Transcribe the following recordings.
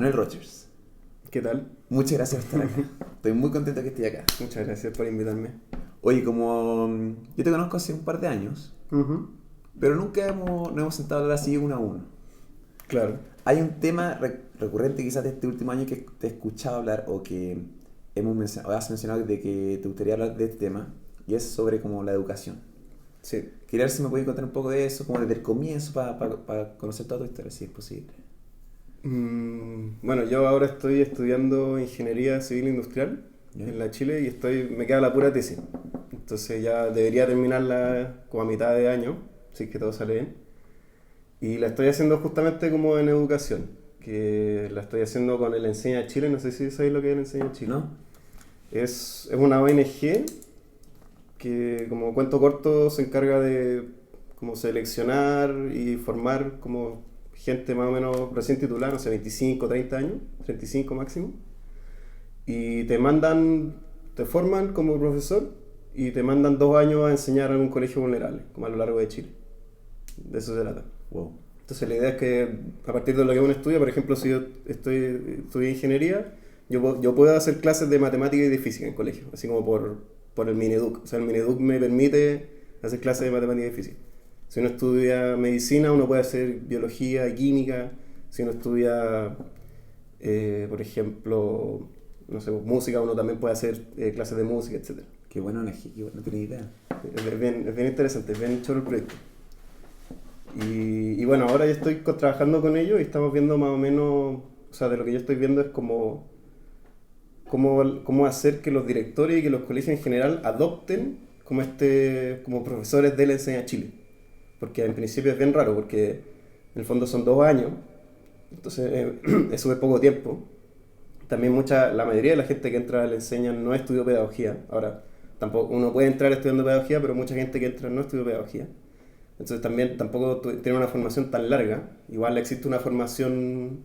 Manuel Rogers. ¿Qué tal? Muchas gracias por estar acá. Estoy muy contento que estés acá. Muchas gracias por invitarme. Oye, como yo te conozco hace un par de años, pero nunca nos hemos sentado a hablar así uno a uno. Claro. Hay un tema recurrente quizás de este último año que te he escuchado hablar o que has mencionado de que te gustaría hablar de este tema, y es sobre como la educación. Sí. Quería ver si me puedes contar un poco de eso, como desde el comienzo, para conocer toda tu historia, si es posible. Bueno, yo ahora estoy estudiando Ingeniería Civil Industrial en la Chile y me queda la pura tesis. Entonces ya debería terminarla como a mitad de año, si es que todo sale bien. Y la estoy haciendo justamente como en educación, que la estoy haciendo con el Enseña Chile, no sé si sabéis lo que es el Enseña Chile. ¿No? Es una ONG que, como cuento corto, se encarga de como seleccionar y formar como gente más o menos recién titulada, no sé, 25, 30 años, 35 máximo. Y te forman como profesor y te mandan 2 años a enseñar en un colegio vulnerable, como a lo largo de Chile. De eso se trata. Wow. Entonces la idea es que a partir de lo que uno estudia, por ejemplo, si yo estudié ingeniería, yo puedo hacer clases de matemática y de física en colegio, así como por el Mineduc. O sea, el Mineduc me permite hacer clases de matemática y física. Si uno estudia medicina, uno puede hacer biología y química. Si uno estudia, por ejemplo, no sé, música, uno también puede hacer clases de música, etc. Qué bueno, no tenía idea. Es bien interesante, es bien chulo el proyecto. Y bueno, ahora yo estoy trabajando con ellos y estamos viendo más o menos, o sea, de lo que yo estoy viendo es cómo hacer que los directores y que los colegios en general adopten como profesores de la Enseña Chile. Porque en principio es bien raro, porque en el fondo son 2 años, entonces es súper poco tiempo. También la mayoría de la gente que entra a la Enseña no estudió pedagogía. Ahora, tampoco uno puede entrar estudiando pedagogía, pero mucha gente que entra no estudió pedagogía. Entonces también tampoco tiene una formación tan larga. Igual existe una formación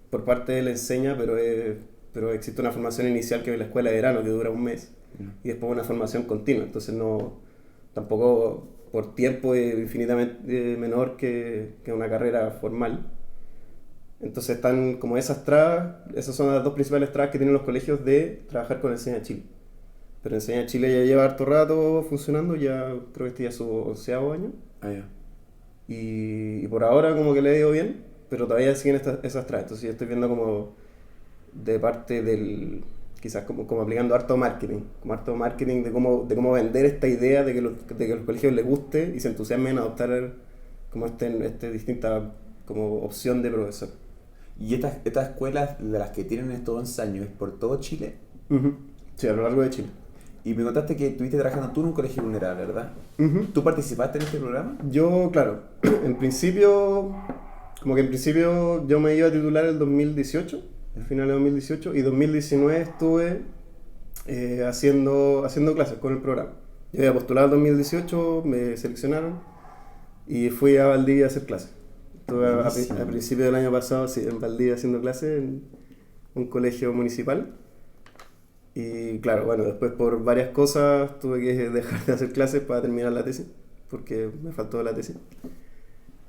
por parte de la Enseña, pero existe una formación inicial que es la escuela de verano, que dura 1 mes, y después una formación continua. Entonces tampoco por tiempo es infinitamente menor que una carrera formal. Entonces están como esas trabas, esas son las 2 principales trabas que tienen los colegios de trabajar con Enseña Chile. Pero Enseña Chile ya lleva harto rato funcionando, ya creo que este ya es su 11º año. Ah, ya. Y por ahora como que le ha ido bien, pero todavía siguen esas trabas. Entonces yo estoy viendo como de parte quizás como aplicando harto marketing de cómo vender esta idea de que los colegios les guste y se entusiasmen a adoptar como esta distinta como opción de profesor. ¿Y estas escuelas de las que tienen estos 11 años es por todo Chile? Sí, a lo largo de Chile. Y me contaste que estuviste trabajando tú en un colegio vulnerable, ¿verdad? ¿Tú participaste en este programa? Yo, claro, en principio yo me iba a titular el 2018, el final de 2018, y 2019 estuve haciendo clases con el programa. Yo había postulado en 2018, me seleccionaron y fui a Valdivia a hacer clases. Estuve a principios del año pasado, sí, en Valdivia haciendo clases en un colegio municipal. Y claro, bueno, después por varias cosas tuve que dejar de hacer clases para terminar la tesis, porque me faltó la tesis.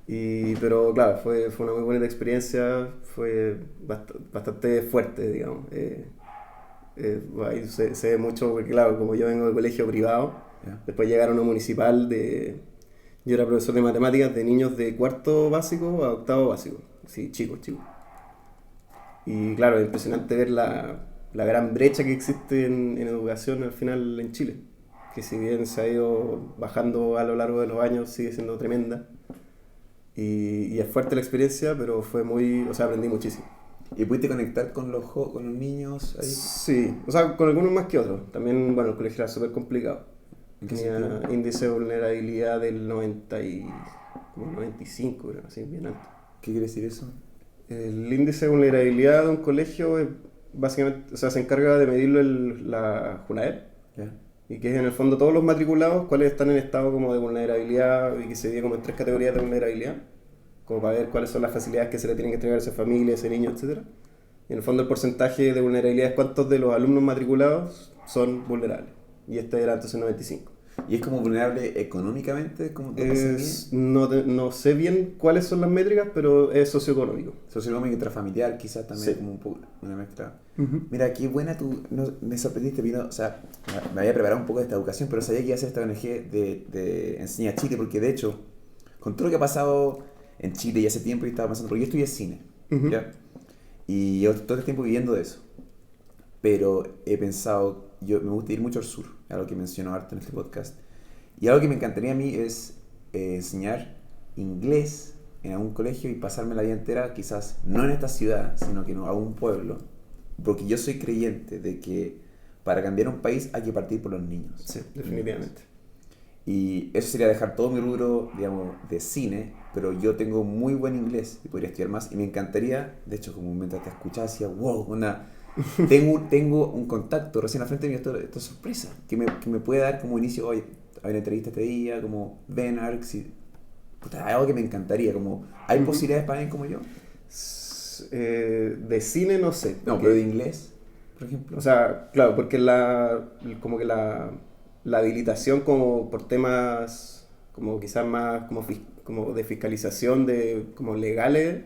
Pero claro, fue una muy bonita experiencia, fue bastante fuerte, digamos. Ahí se ve mucho, porque claro, como yo vengo de colegio privado, después llegaron a uno municipal yo era profesor de matemáticas de niños de 4º básico a 8º básico, sí, chicos. Y claro, es impresionante ver la gran brecha que existe en educación al final en Chile, que si bien se ha ido bajando a lo largo de los años, sigue siendo tremenda. Y es fuerte la experiencia, pero aprendí muchísimo. ¿Y pudiste conectar con los niños ahí? Sí, o sea, con algunos más que otros. También, bueno, el colegio era súper complicado. Tenía índice de vulnerabilidad del 95, creo, así, bien alto. ¿Qué quiere decir eso? El índice de vulnerabilidad de un colegio es básicamente, o sea, se encarga de medirlo la Junaed, y que es en el fondo todos los matriculados cuáles están en estado como de vulnerabilidad, y que se divide como en 3 categorías de vulnerabilidad, como para ver cuáles son las facilidades que se le tienen que entregar a esa familia, a ese niño, etc. Y en el fondo el porcentaje de vulnerabilidad es cuántos de los alumnos matriculados son vulnerables, y este era entonces 95. ¿Y es como vulnerable económicamente? ¿Cómo se mide? No sé bien cuáles son las métricas, pero es socioeconómico. Socioeconómico, intrafamiliar, quizás también Sí. como un poco una mezcla. Ujú. Mira, qué buena tú, me sorprendiste, o sea, me había preparado un poco de esta educación, pero sabía que iba a hacer esta ONG de Enseña Chile, porque de hecho, con todo lo que ha pasado en Chile y hace tiempo, y estaba pensando, porque yo estudié cine, Ujú. ¿ya? Y llevo todo el tiempo viviendo de eso. Pero he pensado, yo me gusta ir mucho al sur, algo que menciono harto en este podcast. Y algo que me encantaría a mí es enseñar inglés en algún colegio y pasarme la vida entera, quizás no en esta ciudad, sino que en algún pueblo. Porque yo soy creyente de que para cambiar un país hay que partir por los niños. Sí, definitivamente. Y eso sería dejar todo mi rubro, digamos, de cine, pero yo tengo muy buen inglés y podría estudiar más. Y me encantaría, de hecho, como mientras te escuchaba, decía, wow, tengo un contacto recién al frente mío, esto es sorpresa, que me puede dar como inicio, hoy hay una entrevista este día, como ven Arx, y, puta, algo que me encantaría, como, ¿hay Ujú. posibilidades para alguien como yo? De cine no sé, No, porque, pero de inglés, por ejemplo. o sea, claro, porque como que la habilitación como por temas como quizás más como de fiscalización, de como legales,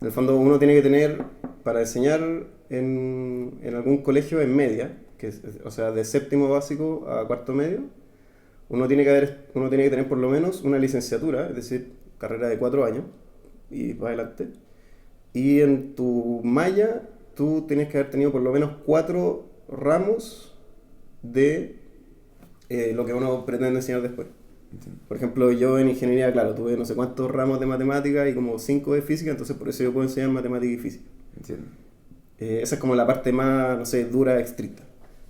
en el fondo uno tiene que tener para enseñar en algún colegio en media, o sea, de séptimo básico a cuarto medio, uno tiene que tener por lo menos una licenciatura, es decir, carrera de 4 años y para adelante. Y en tu malla, tú tienes que haber tenido por lo menos 4 ramos de lo que uno pretende enseñar después. Entiendo. Por ejemplo, yo en ingeniería, claro, tuve no sé cuántos ramos de matemática y como 5 de física, entonces por eso yo puedo enseñar matemática y física. Entiendo. Esa es como la parte más, no sé, dura, estricta.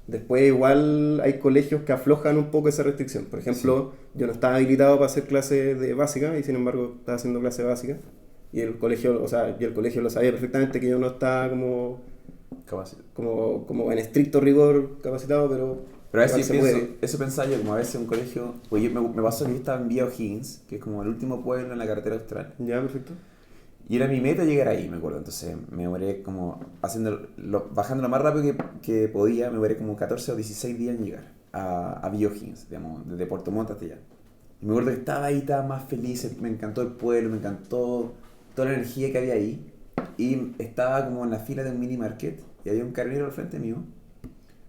Después igual hay colegios que aflojan un poco esa restricción. Por Sí. ejemplo, yo no estaba habilitado para hacer clases de básica y sin embargo estaba haciendo clases básicas. Y el colegio, o sea, y el colegio lo sabía perfectamente que yo no estaba Capaz. como en estricto rigor capacitado, pero Pero a igual veces se pienso, puede. eso pensaba yo, como a veces un colegio, pues me pasó que yo estaba en Vía O'Higgins, que es como el último pueblo en la carretera austral, Ya, perfecto. y era mi meta llegar ahí, me acuerdo, entonces me demoré como bajando lo más rápido que podía, me demoré como 14 o 16 días en llegar a Vía O'Higgins, digamos, desde Puerto Montt hasta allá. Y me acuerdo que estaba ahí, estaba más feliz, me encantó el pueblo, me encantó toda la energía que había ahí, y estaba como en la fila de un mini market, y había un carabinero al frente mío,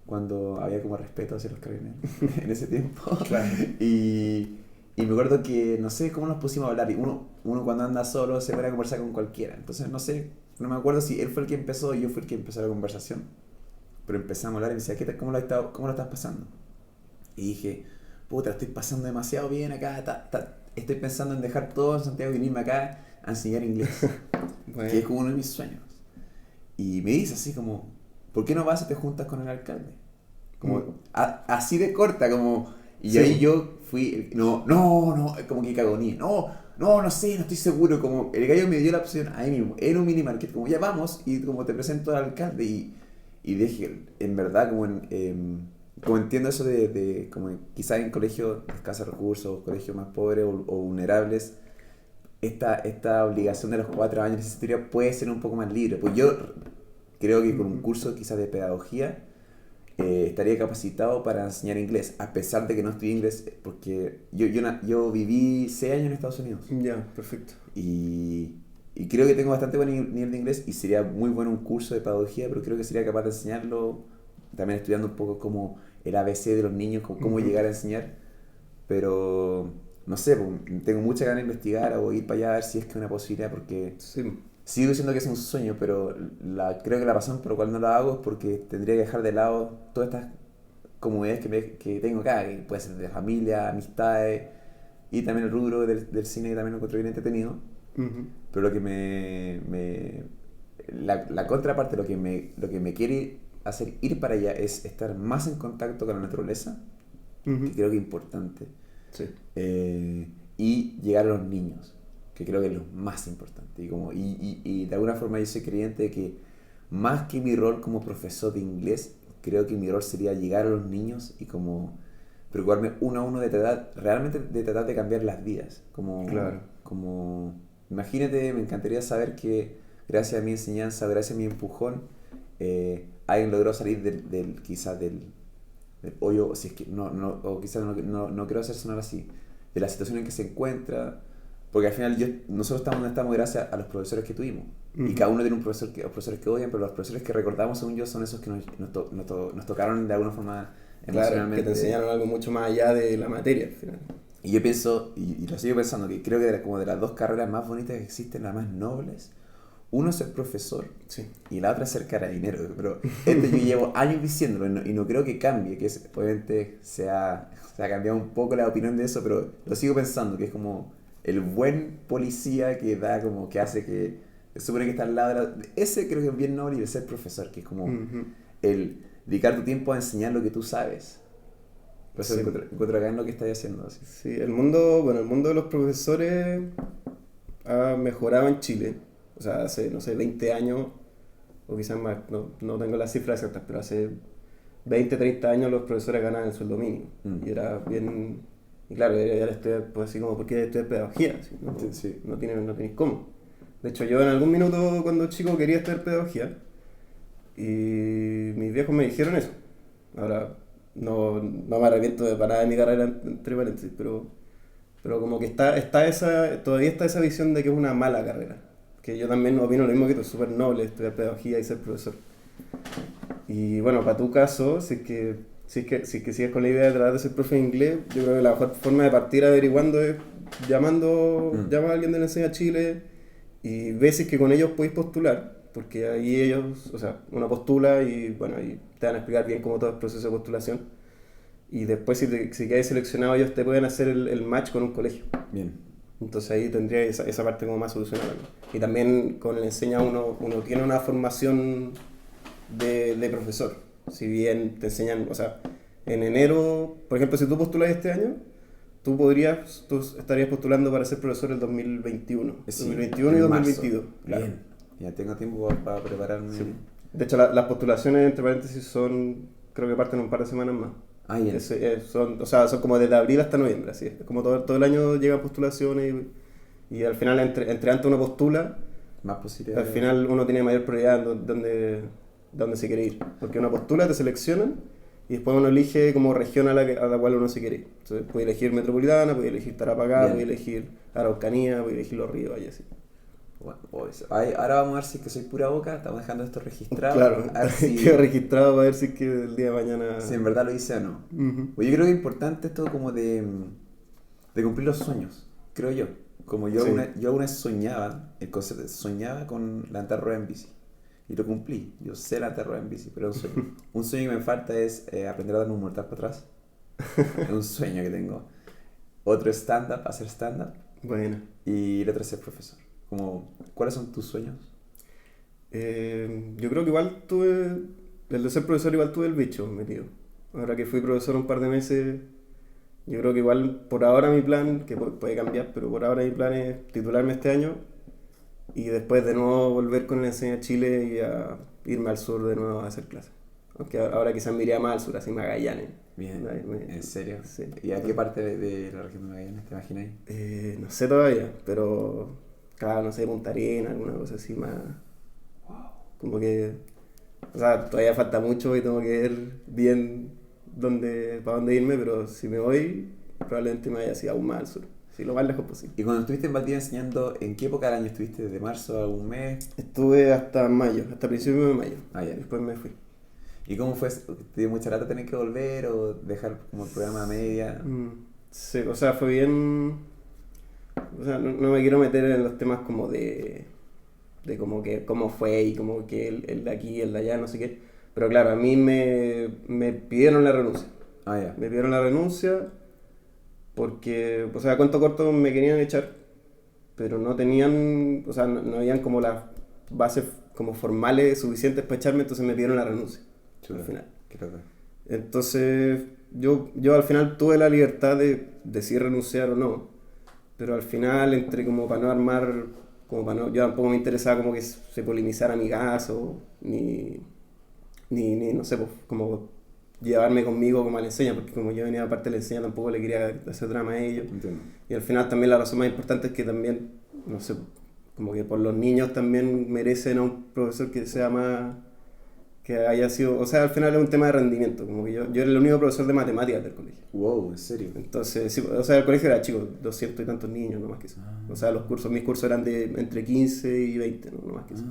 cuando había como respeto hacia los carabineros en ese tiempo. Claro. y, y me acuerdo que no sé cómo nos pusimos a hablar. Y uno cuando anda solo se pone a conversar con cualquiera. Entonces no sé, no me acuerdo si él fue el que empezó o yo fui el que empezó la conversación. Pero empezamos a hablar y me decía, ¿cómo lo estás pasando? Y dije, puta, estoy pasando demasiado bien acá. Estoy pensando en dejar todo en Santiago y venirme acá a enseñar inglés, que es Bueno, como uno de mis sueños. Y me dice así como, ¿por qué no vas y te juntas con el alcalde? mm, Como así de corta, como... Y sí, ahí yo fui, no, como que cagonía, no sé, no estoy seguro, como el gallo me dio la opción ahí mismo, en un mini market, como ya vamos, y como te presento al alcalde, y dije, en verdad, como entiendo eso como quizás en colegios de escasos recursos, colegios más pobres o vulnerables, esta obligación de los 4 años de licenciatura puede ser un poco más libre, pues yo creo que con un ujú, curso quizás de pedagogía, estaría capacitado para enseñar inglés, a pesar de que no estudié inglés, porque yo viví 6 años en Estados Unidos ya, perfecto. y, y creo que tengo bastante buen nivel de inglés y sería muy bueno un curso de pedagogía, pero creo que sería capaz de enseñarlo, también estudiando un poco como el ABC de los niños, cómo Ujú, llegar a enseñar, pero no sé, pues, tengo mucha ganas de investigar o ir para allá a ver si es que es una posibilidad, porque sí, sigo diciendo que es un sueño, pero creo que la razón por la cual no lo hago es porque tendría que dejar de lado todas estas comodidades que tengo acá, que puede ser de familia, amistades y también el rubro del cine que también lo encuentro bien entretenido. ujú, Pero lo que la contraparte, lo que me quiere hacer ir para allá es estar más en contacto con la naturaleza, ujú, que creo que es importante, sí, y llegar a los niños, que creo que es lo más importante. Y de alguna forma yo soy creyente de que más que mi rol como profesor de inglés, creo que mi rol sería llegar a los niños y como preocuparme uno a uno de tratar, realmente de tratar de cambiar las vidas. claro. Imagínate, me encantaría saber que gracias a mi enseñanza, gracias a mi empujón, alguien logró salir quizás o yo, si es que o quizás no quiero hacer sonar así, de la situación en que se encuentra, porque al final nosotros estamos donde estamos gracias a los profesores que tuvimos. Y cada uno tiene un profesor los profesores que odian, pero los profesores que recordamos, según yo, son esos que nos tocaron de alguna forma emocionalmente. Claro, que te enseñaron algo mucho más allá de la materia al final. Y yo pienso, y lo sigo pensando, que creo que como de las dos carreras más bonitas que existen, las más nobles, uno es ser profesor, sí, y la otra es ser carabinero. Pero yo llevo años diciéndolo y no creo que cambie, obviamente se ha cambiado un poco la opinión de eso, pero lo sigo pensando, que es como el buen policía que da como que hace que se supone que está al lado de ese creo que es bien noble, y el ser profesor, que es como el dedicar tu tiempo a enseñar lo que tú sabes. Por eso encuentro acá en lo que estás haciendo. Así. Sí, el mundo de los profesores ha mejorado en Chile. O sea, hace, no sé, 20 años, o quizás más, no tengo las cifras exactas, pero hace 20, 30 años los profesores ganaban el sueldo mínimo. Y era bien... Y claro, era estudiar, pues así como, ¿por qué estudiar pedagogía? Así, no tienes cómo. De hecho, yo en algún minuto cuando chico quería estudiar pedagogía y mis viejos me dijeron eso. Ahora, no me arrepiento de para nada de mi carrera, entre paréntesis, pero como que todavía está esa visión de que es una mala carrera. Que yo también opino lo mismo que tú, es súper noble estudiar pedagogía y ser profesor. Y bueno, para tu caso, si es que sigues con la idea de tratar de ser profe de inglés, yo creo que la mejor forma de partir averiguando es llama a alguien de la Enseña Chile y ves si es que con ellos podéis postular, porque ahí ellos, o sea, uno postula y bueno, ahí te van a explicar bien cómo todo el proceso de postulación. Y después si quedas seleccionado ellos te pueden hacer el match con un colegio. Bien. Entonces ahí tendría esa parte como más solucionada. Y también con el Enseña uno tiene una formación de profesor. Si bien te enseñan, o sea, en enero, por ejemplo, si tú postulas este año, tú estarías postulando para ser profesor el 2021. Sí, 2021 y 2022. Claro. Bien, ya tengo tiempo para prepararme. Sí. De hecho, las postulaciones, entre paréntesis, creo que parten un par de semanas más. Ah, bien. Son como desde abril hasta noviembre, así es. Como todo el año llegan postulaciones y al final, entre antes uno postula, más posibilidades. Al final uno tiene mayor prioridad donde se quiere ir. Porque uno postula, te seleccionan y después uno elige como región a la cual uno se quiere ir. Entonces puede elegir Metropolitana, puede elegir Tarapacá, puede elegir Araucanía, puede elegir Los Ríos, y así. Bueno, ahora vamos a ver si es que soy pura boca, estamos dejando esto registrado. Claro, a ver si queda registrado para ver si es que el día de mañana... Si en verdad lo hice o no. Pues yo creo que es importante esto como de cumplir los sueños, creo yo. Como yo una vez soñaba, el concepto soñaba con levantar rueda en bici. Y lo cumplí, yo sé levantar rueda en bici, pero es un sueño. Un sueño que me falta es aprender a darme un mortal para atrás. Es un sueño que tengo. Otro es stand-up, hacer stand-up. Bueno. Y el otro es ser profesor. ¿Cuáles son tus sueños? Yo creo que igual el de ser profesor igual tuve el bicho metido. Ahora que fui profesor un par de meses, yo creo que igual por ahora mi plan, que puede cambiar, pero por ahora mi plan es titularme este año y después de nuevo volver con la Enseña Chile y a irme al sur de nuevo a hacer clases. Aunque ahora quizás me iría más al sur, así Magallanes. Bien, ¿en serio? Sí. ¿Y a qué parte de la región de Magallanes te imagináis? No sé todavía, pero claro, no sé, Punta Arenas, alguna cosa así más... Wow. Como que... O sea, todavía falta mucho y tengo que ver bien para dónde irme, pero si me voy, probablemente me vaya así aún más al sur. Sí, lo más lejos posible. ¿Y cuando estuviste en Valdivia enseñando, en qué época del año estuviste? ¿Desde marzo a algún mes? Estuve hasta mayo, hasta principios de mayo. Ah, ya. Después me fui. ¿Y cómo fue? ¿Te dio mucha lata tener que volver o dejar como el programa a media? Sí, o sea, fue bien... O sea, no me quiero meter en los temas como de como que cómo fue y como que el de aquí, el de allá, no sé qué. Pero claro, a mí me pidieron la renuncia. Ah, ya. Me pidieron la renuncia porque, o sea, a cuento corto me querían echar, pero no tenían, o sea, no habían como las bases como formales suficientes para echarme, entonces me pidieron la renuncia. Chuta, al final. Qué loco. Entonces, yo al final tuve la libertad de decidir renunciar o no, pero al final, entre como para no armar, yo tampoco me interesaba como que se polinizara mi caso, ni no sé, pues, como llevarme conmigo como a la Enseña, porque como yo venía aparte de la Enseña tampoco le quería hacer drama a ellos. Entiendo. Y al final también la razón más importante es que también, no sé, como que por los niños también merecen a un profesor que sea más que haya sido, o sea, al final es un tema de rendimiento, como que yo era el único profesor de matemáticas del colegio. Wow, ¿en serio? Entonces, sí, o sea, el colegio era chico, 200 y tantos niños, no más que eso. O sea, mis cursos eran de entre 15 y 20, no más que eso.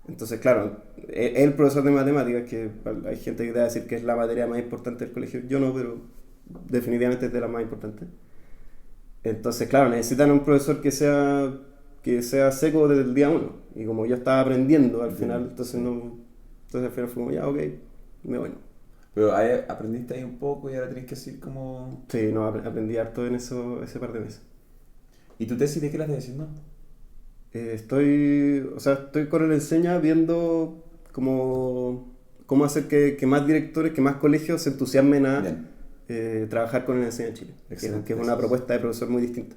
Entonces, claro, el profesor de matemáticas, que hay gente que te va a decir que es la materia más importante del colegio, yo no, pero definitivamente es de las más importantes. Entonces, claro, necesitan un profesor que sea seco desde el día uno. Y como yo estaba aprendiendo al final, entonces al final fue como, ya, ok, me voy. Pero aprendiste ahí un poco y ahora tenés que decir como... Sí, no, aprendí harto en ese par de meses. ¿Y tu tesis de qué la estás haciendo? Estoy con el Enseña viendo cómo hacer que más directores, que más colegios se entusiasmen a trabajar con el Enseña Chile. Que es una propuesta de profesor muy distinta.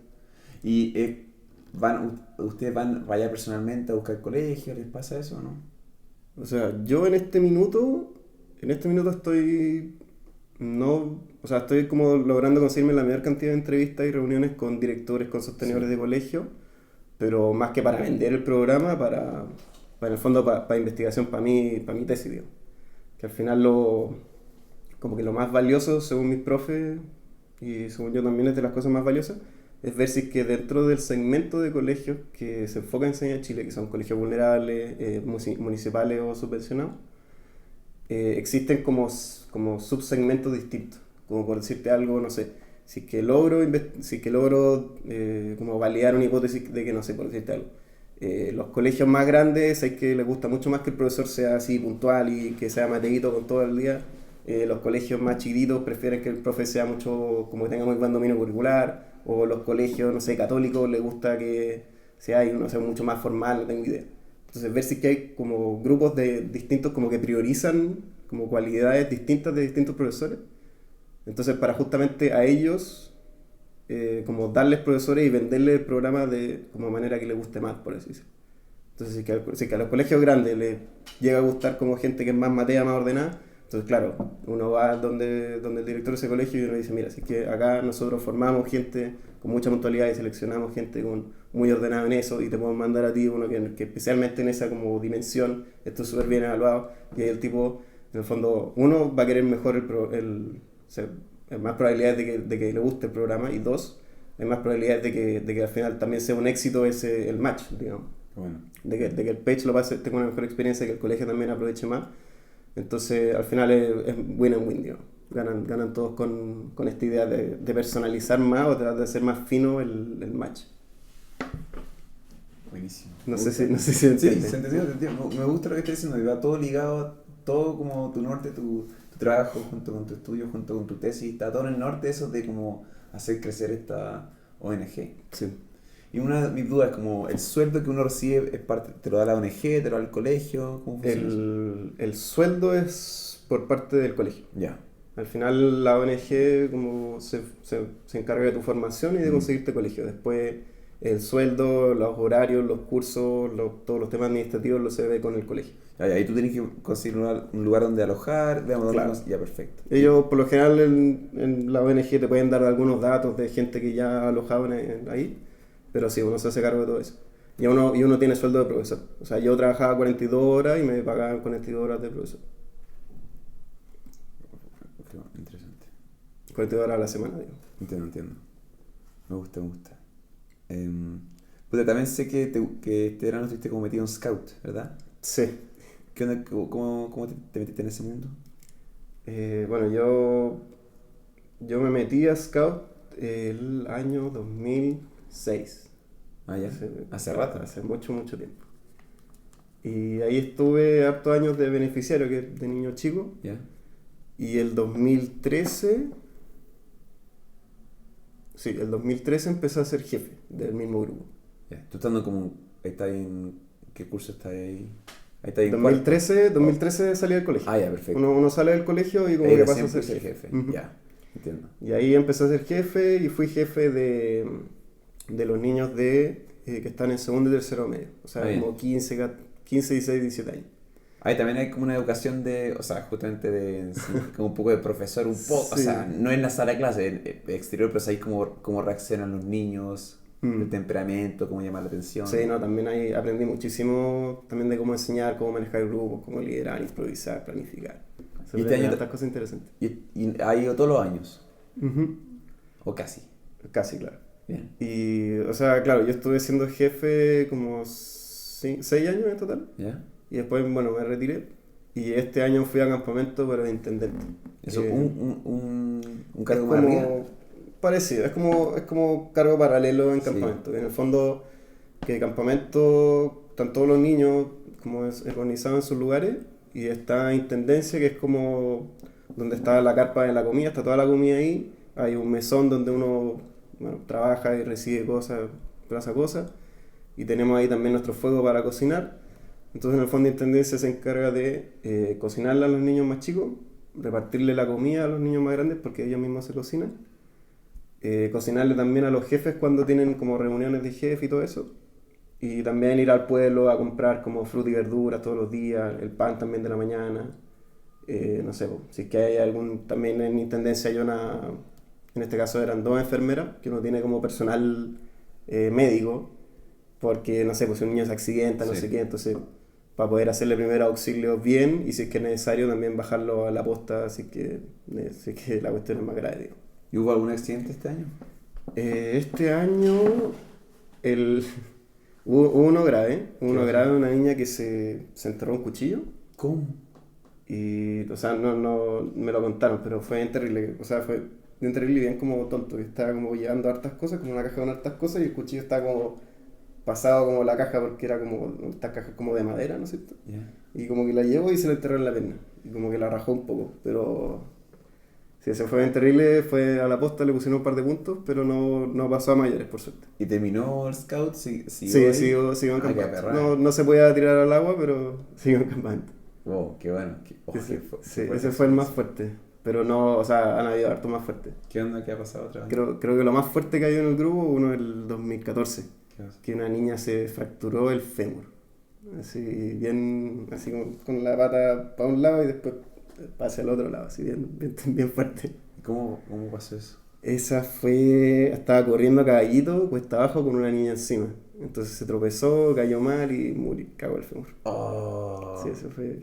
¿Y ustedes vaya personalmente a buscar colegios? ¿Les pasa eso o no? O sea, yo en este minuto estoy estoy como logrando conseguirme la mayor cantidad de entrevistas y reuniones con directores, con sostenedores de colegio, pero más que para vender el programa, para en el fondo para investigación, para mi tesis, digo. Que al final como que lo más valioso, según mis profes, y según yo también es de las cosas más valiosas, es ver si es que dentro del segmento de colegios que se enfoca en Enseña Chile, que son colegios vulnerables, municipales o subvencionados, existen como subsegmentos distintos. Como por decirte algo, no sé, si es que logro como validar una hipótesis de que, no sé, por decirte algo, los colegios más grandes es que les gusta mucho más que el profesor sea así puntual y que sea mateíto con todo el día. Los colegios más chiquitos prefieren que el profe sea mucho, como que tenga muy buen dominio curricular, o los colegios, no sé, católicos les gusta que sea, no sé, mucho más formal, no tengo idea. Entonces ver si que hay como grupos distintos como que priorizan como cualidades distintas de distintos profesores. Entonces para justamente a ellos como darles profesores y venderles el programa de como manera que les guste más, por así decirlo. Entonces si que a los colegios grandes les llega a gustar como gente que es más matea, más ordenada, entonces claro, uno va donde el director de ese colegio y uno dice, mira, si es que acá nosotros formamos gente con mucha puntualidad y seleccionamos gente muy ordenada en eso y te podemos mandar a ti uno que especialmente en esa como dimensión esto es súper bien evaluado, y ahí el tipo, en el fondo, uno va a querer mejor o sea, hay más probabilidades de que le guste el programa, y dos, hay más probabilidades de que al final también sea un éxito el match, digamos. Bueno. De que el page lo pase, tenga una mejor experiencia, que el colegio también aproveche más. Entonces, al final es win and win, digamos. Ganan todos con esta idea de personalizar más o tratar de hacer más fino el match. Buenísimo. No sé si entiende. Sí, se entendió. Me gusta lo que estás diciendo, que va todo ligado, todo como tu norte, tu trabajo junto con tu estudio, junto con tu tesis, está todo en el norte, eso de como hacer crecer esta ONG. Sí. Y una de mis dudas es como, ¿el sueldo que uno recibe es parte, te lo da la ONG, te lo da el colegio? ¿Cómo funciona? El sueldo es por parte del colegio. Ya. Al final la ONG como se encarga de tu formación y de conseguirte colegio. Después el sueldo, los horarios, los cursos, todos los temas administrativos se ve con el colegio. Ahí tú tienes que conseguir un lugar donde alojar, veamos claro. dónde ya, perfecto. Ellos por lo general en la ONG te pueden dar algunos datos de gente que ya ha alojado ahí, pero sí, uno se hace cargo de todo eso. Y uno tiene sueldo de profesor. O sea, yo trabajaba 42 horas y me pagaban 42 horas de profesor. Interesante. 42 horas a la semana, digo. Entiendo. Me gusta. Pues también sé que este verano estuviste como metido en Scout, ¿verdad? Sí. ¿Qué onda? ¿Cómo te metiste en ese mundo? Bueno, yo me metí a Scout el año 2006. Ah, ya. Hace rato. Hace mucho tiempo. Y ahí estuve hartos años de beneficiario, que de niño chico. Ya. Y el 2013... Sí, el 2013 empecé a ser jefe del mismo grupo. Ya. ¿Tú estando como... ¿Qué curso estás ahí? Ahí está ahí en 2013 salí del colegio. Ah, ya, perfecto. Uno sale del colegio y como que pasa a ser jefe. Uh-huh. Ya, entiendo. Y ahí empecé a ser jefe y fui jefe de los niños que están en segundo y tercero medio. O sea, como 15, 16, 17 años. Ahí también hay como una educación o sea, justamente como un poco de profesor, un poco, sí. O sea, no en la sala de clase, en exterior, pero ahí como reaccionan los niños. el temperamento, cómo llamar la atención. Sí, no, también ahí aprendí muchísimo también de cómo enseñar, cómo manejar grupos, cómo liderar, improvisar, planificar. Y este año tantas cosas interesantes. y ha ido todos los años, Ujú. o casi. Casi, claro. Bien. Y, o sea, claro, yo estuve siendo jefe como 6 años en total. ¿Ya? Y después, bueno, me retiré. Y este año fui a campamento, pero de intendente. Eso, Que un cargo es más arriba. como parecido, es como cargo paralelo en Sí. campamento. Que en el fondo, que campamento, están todos los niños como organizados en sus lugares. Y está intendencia, que es como donde está la carpa de la comida, está toda la comida ahí. Hay un mesón donde uno, bueno, trabaja y recibe cosas, plaza cosas. Y tenemos ahí también nuestro fuego para cocinar. Entonces, en el fondo, Intendencia se encarga de cocinarle a los niños más chicos, repartirle la comida a los niños más grandes porque ellos mismos se cocinan, cocinarle también a los jefes cuando tienen como reuniones de jefe y todo eso, y también ir al pueblo a comprar como fruta y verduras todos los días, el pan también de la mañana, no sé, si es que hay algún, también en Intendencia hay una, en este caso eran 2 enfermeras, que uno tiene como personal médico, porque, no sé, pues si un niño se accidenta, no Sí. sé qué, entonces para poder hacerle primeros auxilios bien y si es que es necesario también bajarlo a la posta si es que la cuestión es más grave, digo. ¿Y hubo algún accidente este año? Este año el, hubo uno grave, una niña que se enterró un cuchillo ¿Cómo? y, o sea, no me lo contaron, pero fue bien terrible, o sea, fue bien terrible y bien como tonto, que estaba como llevando hartas cosas, como una caja con hartas cosas y el cuchillo estaba como pasado como la caja porque era como estas cajas como de madera, ¿no es cierto? Yeah. Y como que la llevó y se la enterró en la pierna. Y como que la rajó un poco. Pero sí, se fue bien terrible. Fue a la posta, le pusieron un par de puntos, pero no pasó a mayores, por suerte. ¿Y terminó el scout? ¿Siguió Sí, ahí? siguió en Ah, qué campamento. perra. No se podía tirar al agua, pero siguió en campamento. Wow, qué bueno. Sí, Qué fuerte ese fue el más experiencia. fuerte. Pero no, o sea, han habido harto más fuerte. ¿Qué onda? ¿Qué ha pasado otra vez? Creo que lo más fuerte que ha habido en el grupo, uno el 2014. ¿Qué pasó? Que una niña se fracturó el fémur. Así bien, así con la pata para un lado y después hacia el otro lado, así bien fuerte. ¿Cómo pasó eso? Esa fue, estaba corriendo a caballito, cuesta abajo con una niña encima. Entonces se tropezó, cayó mal y murió, cagó el fémur. Oh. Sí, eso fue,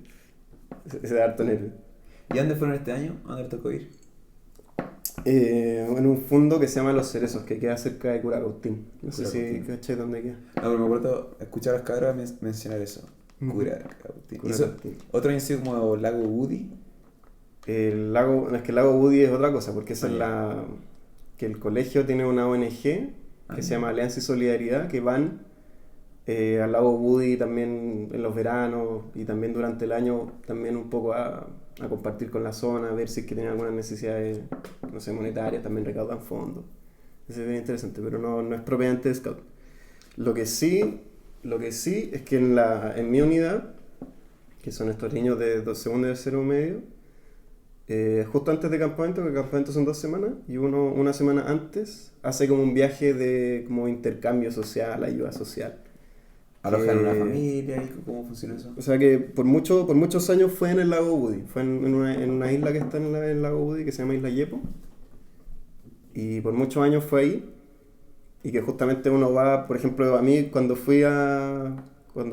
ese de harto nervio. ¿Y dónde fueron este año? ¿A dónde les tocó ir? En un fondo que se llama Los Cerezos, que queda cerca de Curacautín. No sé si Curacautín. caché dónde queda. No, pero me acuerdo escuchar a las cabras mencionar eso. Ujú. Curacautín. ¿Y eso, Curacautín. otro año ha sido como Lago Woody? El lago, no, es que el lago Woody es otra cosa, porque esa Ah, es ya. la. Que el colegio tiene una ONG que Ah, se ya. llama Alianza y Solidaridad, que van al lago Woody también en los veranos y también durante el año, también un poco a compartir con la zona, a ver si es que tienen algunas necesidades, no sé, monetarias, también recaudan fondos. Eso es bien interesante, pero no es propiamente de Scout. Lo que sí es que en mi unidad, que son estos niños de segundo y tercero medio, justo antes de campamento, que el campamento son 2 semanas, y uno una semana antes hace como un viaje de como intercambio social, ayuda social. ¿Alojan una Que- familia? ¿Y cómo funciona eso? O sea que por muchos años fue en el lago Woody, fue en una isla que está en el lago Woody que se llama Isla Yepo, y por muchos años fue ahí, y que justamente uno va, por ejemplo, a mí cuando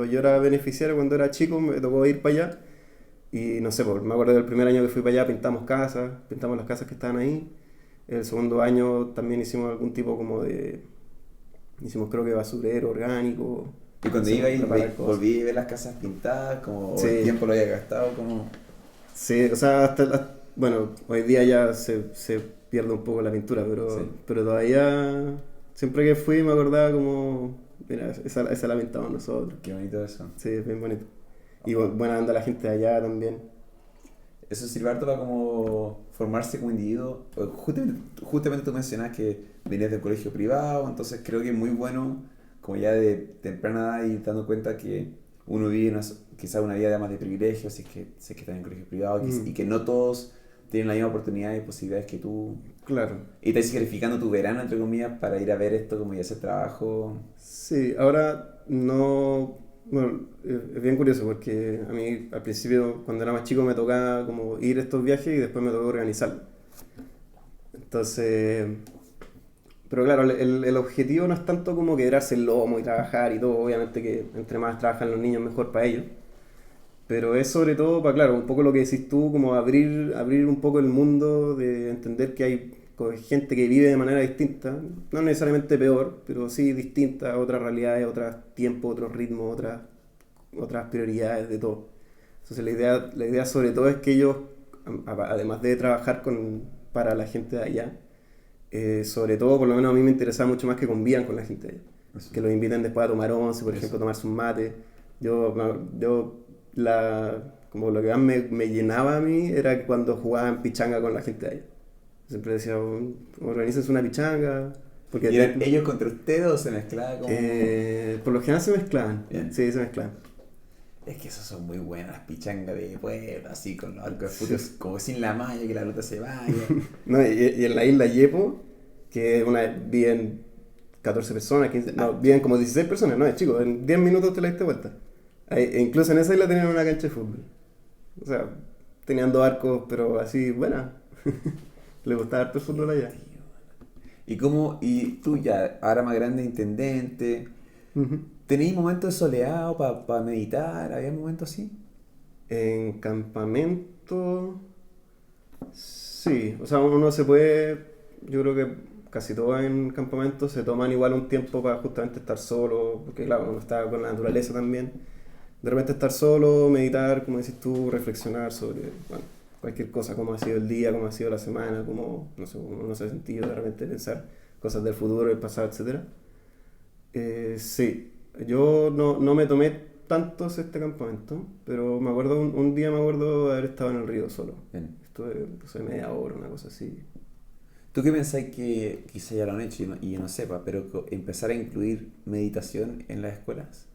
yo era beneficiario, cuando era chico, me tocó ir para allá. Y no sé, pues, me acuerdo del primer año que fui para allá, pintamos las casas que estaban ahí. El segundo año también hicimos algún tipo como hicimos creo que basurero orgánico. Y cuando hacemos iba ahí, preparar cosas. volví a ver las casas pintadas, como Sí. el tiempo lo había gastado, como... Sí, o sea, bueno, hoy día ya se pierde un poco la pintura, Sí. pero todavía, siempre que fui me acordaba como, mira, esa la pintamos nosotros. Qué bonito eso. Sí, es bien bonito. Y buena anda la gente de allá también. Eso sirve harto para como formarse como individuo. Justamente tú mencionas que venías del colegio privado, entonces creo que es muy bueno como ya de temprana edad y dando cuenta que uno vive quizás una vida más de privilegios si es que está en colegio privado y que no todos tienen la misma oportunidad y posibilidades que tú. Claro. Y estás sacrificando tu verano, entre comillas, para ir a ver esto como ya hacer trabajo. Sí, ahora no. Bueno, es bien curioso porque a mí al principio, cuando era más chico, me tocaba como ir a estos viajes y después me tocó organizarlos. Entonces, Pero claro, el objetivo no es tanto como quedarse el lomo y trabajar y todo, obviamente que entre más trabajan los niños mejor para ellos. Pero es sobre todo para, claro, un poco lo que decís tú, como abrir un poco el mundo, de entender que hay gente que vive de manera distinta, no necesariamente peor, pero sí distinta, otras realidades, otros tiempos, otros ritmos, otras prioridades de todo. Entonces la idea sobre todo es que ellos, además de trabajar para la gente de allá, sobre todo, por lo menos a mí me interesaba mucho más que convivan con la gente de allá. Eso. Que los inviten después a tomar once, por ejemplo, a tomarse un mate. Como lo que más me llenaba a mí era cuando jugaban pichanga con la gente de allá. Siempre decía, organícense una pichanga. Porque ¿y eran ellos contra ustedes o se mezclaban? Por lo general se mezclaban. Bien. Sí, se mezclaban. Es que esas son muy buenas, las pichangas de pueblo, así con los arcos de fútbol, sí. Como sin la malla, que la pelota se vaya. No, y en la isla Yepo, que viven 14 personas, 15, viven como 16 personas, no es chico, en 10 minutos te la diste vuelta. Incluso en esa isla tenían una cancha de fútbol. O sea, tenían 2 arcos, pero así, buena. Le gustaba harto el fútbol allá. Y tú ya, ahora más grande, intendente, ¿tenéis momentos de soleado para meditar? ¿Había momentos así? En campamento, sí. O sea, uno se puede, yo creo que casi todos en campamento se toman igual un tiempo para justamente estar solo, porque claro, uno está con la naturaleza también. De repente estar solo, meditar, como decís tú, reflexionar sobre, bueno, cualquier cosa, cómo ha sido el día, cómo ha sido la semana, cómo, no sé, uno se ha sentido, de repente pensar cosas del futuro, del pasado, etc. Sí, yo no me tomé tantos este campamento, pero me acuerdo, un día me acuerdo de haber estado en el río solo. Bien. Estuve, no sé, media hora, una cosa así. ¿Tú qué pensáis que quizá ya lo han hecho y yo no sepa, pero empezar a incluir meditación en las escuelas?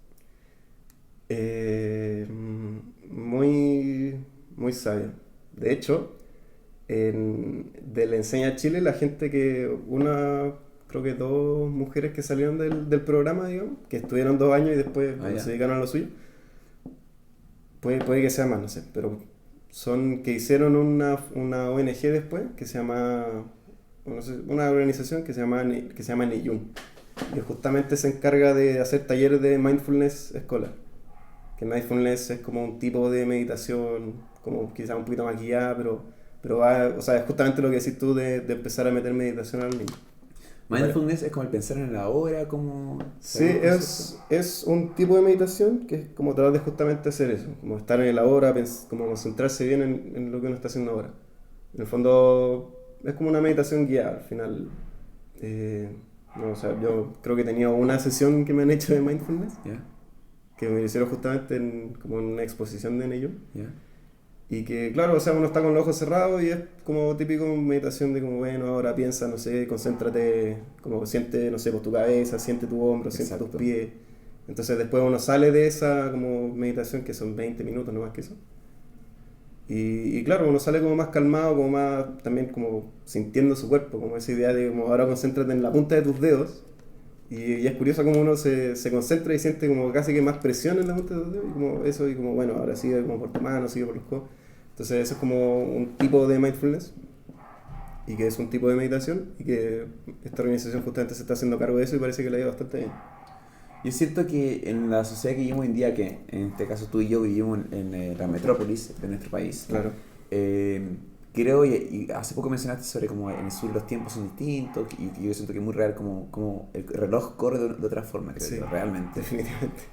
Muy sabio. De hecho, de la Enseña Chile, la gente creo que 2 mujeres que salieron del programa, digamos, que estuvieron 2 años y después se dedicaron a lo suyo, puede que sea más, no sé, pero son que hicieron una ONG después, que se llama, no sé, una organización que se llama Niyun, que justamente se encarga de hacer talleres de mindfulness escolar. Que mindfulness es como un tipo de meditación, como quizás un poquito más guiada, pero o sea, es justamente lo que decís tú de empezar a meter meditación al niño. Mindfulness es como el pensar en la hora, como... Sí, es un tipo de meditación que es como tratar de justamente hacer eso, como estar en la hora, como concentrarse bien en lo que uno está haciendo ahora. En el fondo es como una meditación guiada al final. No, o sea, yo creo que he tenido una sesión que me han hecho de mindfulness. Yeah. Que me hicieron justamente como una exposición de ello. Yeah. Y que, claro, o sea, uno está con los ojos cerrados y es como típico meditación de como, bueno, ahora piensa, no sé, concéntrate, como siente, no sé, pues tu cabeza, siente tu hombro, siente tus pies. Entonces después uno sale de esa como meditación, que son 20 minutos, no más que eso. Y claro, uno sale como más calmado, como más, también como sintiendo su cuerpo, como esa idea de como ahora concéntrate en la punta de tus dedos. Y es curioso cómo uno se concentra y siente como casi que más presión en la punta de los dedos, y como eso, y como bueno, ahora sigue como por tu mano, sigue por los codos. Entonces eso es como un tipo de mindfulness, y que es un tipo de meditación, y que esta organización justamente se está haciendo cargo de eso y parece que le ha ido bastante bien. Yo siento que en la sociedad que vivimos hoy en día, que en este caso tú y yo vivimos en la metrópolis de nuestro país, claro. Creo, y hace poco mencionaste sobre cómo en el sur los tiempos son distintos, y yo siento que es muy real como el reloj corre de otra forma, creo sí, yo, realmente. Definitivamente.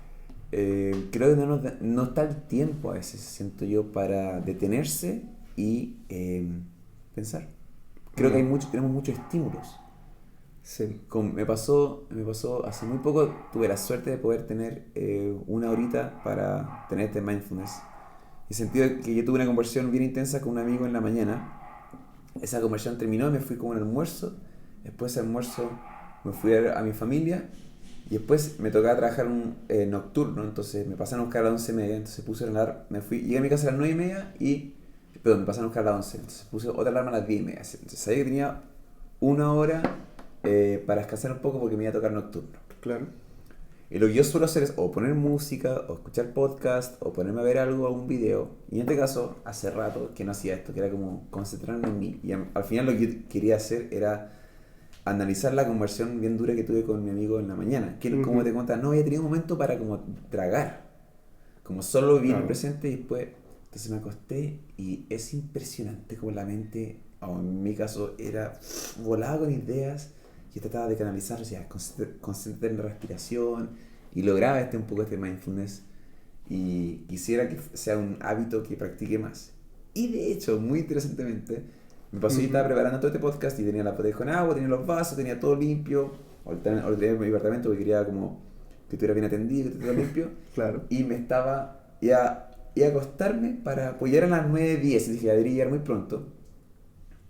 Creo que no está el tiempo a veces, siento yo, para detenerse y pensar. Creo que tenemos muchos estímulos. Sí. Me pasó hace muy poco, tuve la suerte de poder tener una horita para tener este mindfulness. En el sentido que yo tuve una conversación bien intensa con un amigo en la mañana. Esa conversación terminó, me fui con un almuerzo. Después del almuerzo me fui a mi familia. Y después me tocaba trabajar un nocturno. Entonces me pasaron a buscar a las 11:30. Entonces puse una alarma. Llegué a mi casa a las 9:30 perdón, me pasaron a buscar a las 11. Entonces puse otra alarma a las 10:30. Entonces sabía que tenía una hora para descansar un poco porque me iba a tocar nocturno. Claro. Y lo que yo suelo hacer es o poner música, o escuchar podcast, o ponerme a ver algún video. Y en este caso, hace rato que no hacía esto, que era como concentrarme en mí. Y al final lo que yo quería hacer era analizar la conversación bien dura que tuve con mi amigo en la mañana. Que él, como te contaba, no había tenido un momento para como tragar. Como solo vivir el presente y después... Entonces me acosté y es impresionante como la mente, o en mi caso, era volada con ideas. Yo trataba de canalizar, o sea, concentrar en la respiración y lograba un poco este mindfulness y quisiera que sea un hábito que practique más. Y de hecho, muy interesantemente, me pasó que estaba preparando todo este podcast y tenía la botella con agua, tenía los vasos, tenía todo limpio, ordené mi departamento porque quería como que estuviera bien atendido, que estuviera limpio. Claro. Y me estaba y a acostarme para apoyar a las 9:10 y dije, ya debería llegar muy pronto.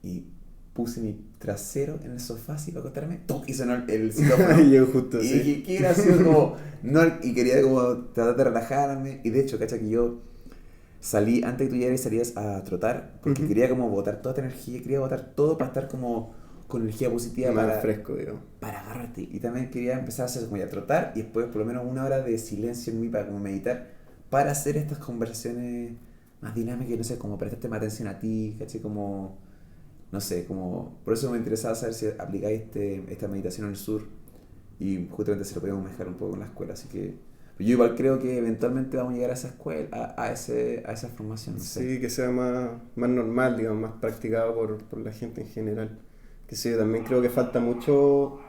Y puse mi trasero en el sofá así para acostarme, ¡tuc! Y sonó el xilófono. Y yo justo, y sí. dije, qué gracioso, como, no, y quería como tratar de relajarme. Y de hecho, cacha que yo salí, antes que tú llegaras, salías a trotar, porque quería como botar toda esta energía, quería botar todo para estar como con energía positiva, más fresco, digo. Para agarrarte. Y también quería empezar a hacer como ya trotar y después por lo menos 1 hora de silencio en mí para como meditar, para hacer estas conversaciones más dinámicas, no sé, como prestarte más atención a ti, ¿cachai? Como, no sé, como, por eso me interesaba saber si aplicáis esta meditación al sur y justamente se lo podemos mezclar un poco con la escuela, así que yo igual creo que eventualmente vamos a llegar a esa escuela, a esa formación, no sé. Sí, que sea más normal, digamos, más practicado por la gente en general. Que sí, yo también creo que falta mucho,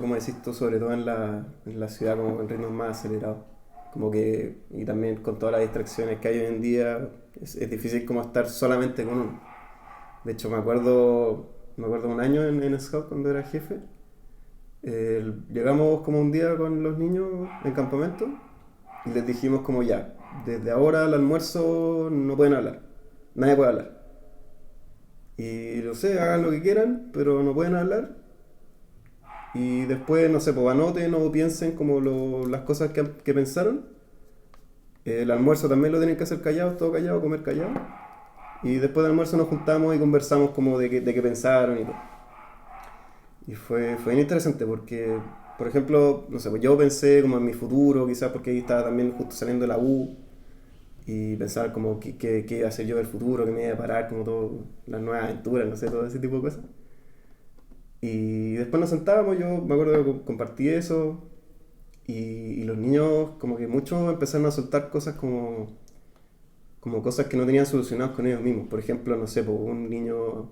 como decís tú, sobre todo en la ciudad, como en ritmos más acelerados. Como que, y también con todas las distracciones que hay hoy en día, es difícil como estar solamente con uno. De hecho, me acuerdo un año en Scout cuando era jefe. Llegamos como un día con los niños en campamento y les dijimos como ya, desde ahora al almuerzo no pueden hablar, nadie puede hablar. Y no sé, hagan lo que quieran, pero no pueden hablar. Y después, no sé, pues anoten o piensen como las cosas que pensaron. El almuerzo también lo tienen que hacer callados, todo callado, comer callado. Y después del almuerzo nos juntamos y conversamos como de qué pensaron y todo. Y fue bien interesante porque, por ejemplo, no sé, pues yo pensé como en mi futuro, quizás porque ahí estaba también justo saliendo de la U. Y pensar como qué iba a hacer yo del futuro, qué me iba a parar, como todas las nuevas aventuras, no sé, todo ese tipo de cosas. Y después nos sentábamos, yo me acuerdo que compartí eso, y los niños como que muchos empezaron a soltar cosas como cosas que no tenían solucionados con ellos mismos. Por ejemplo, no sé, pues un niño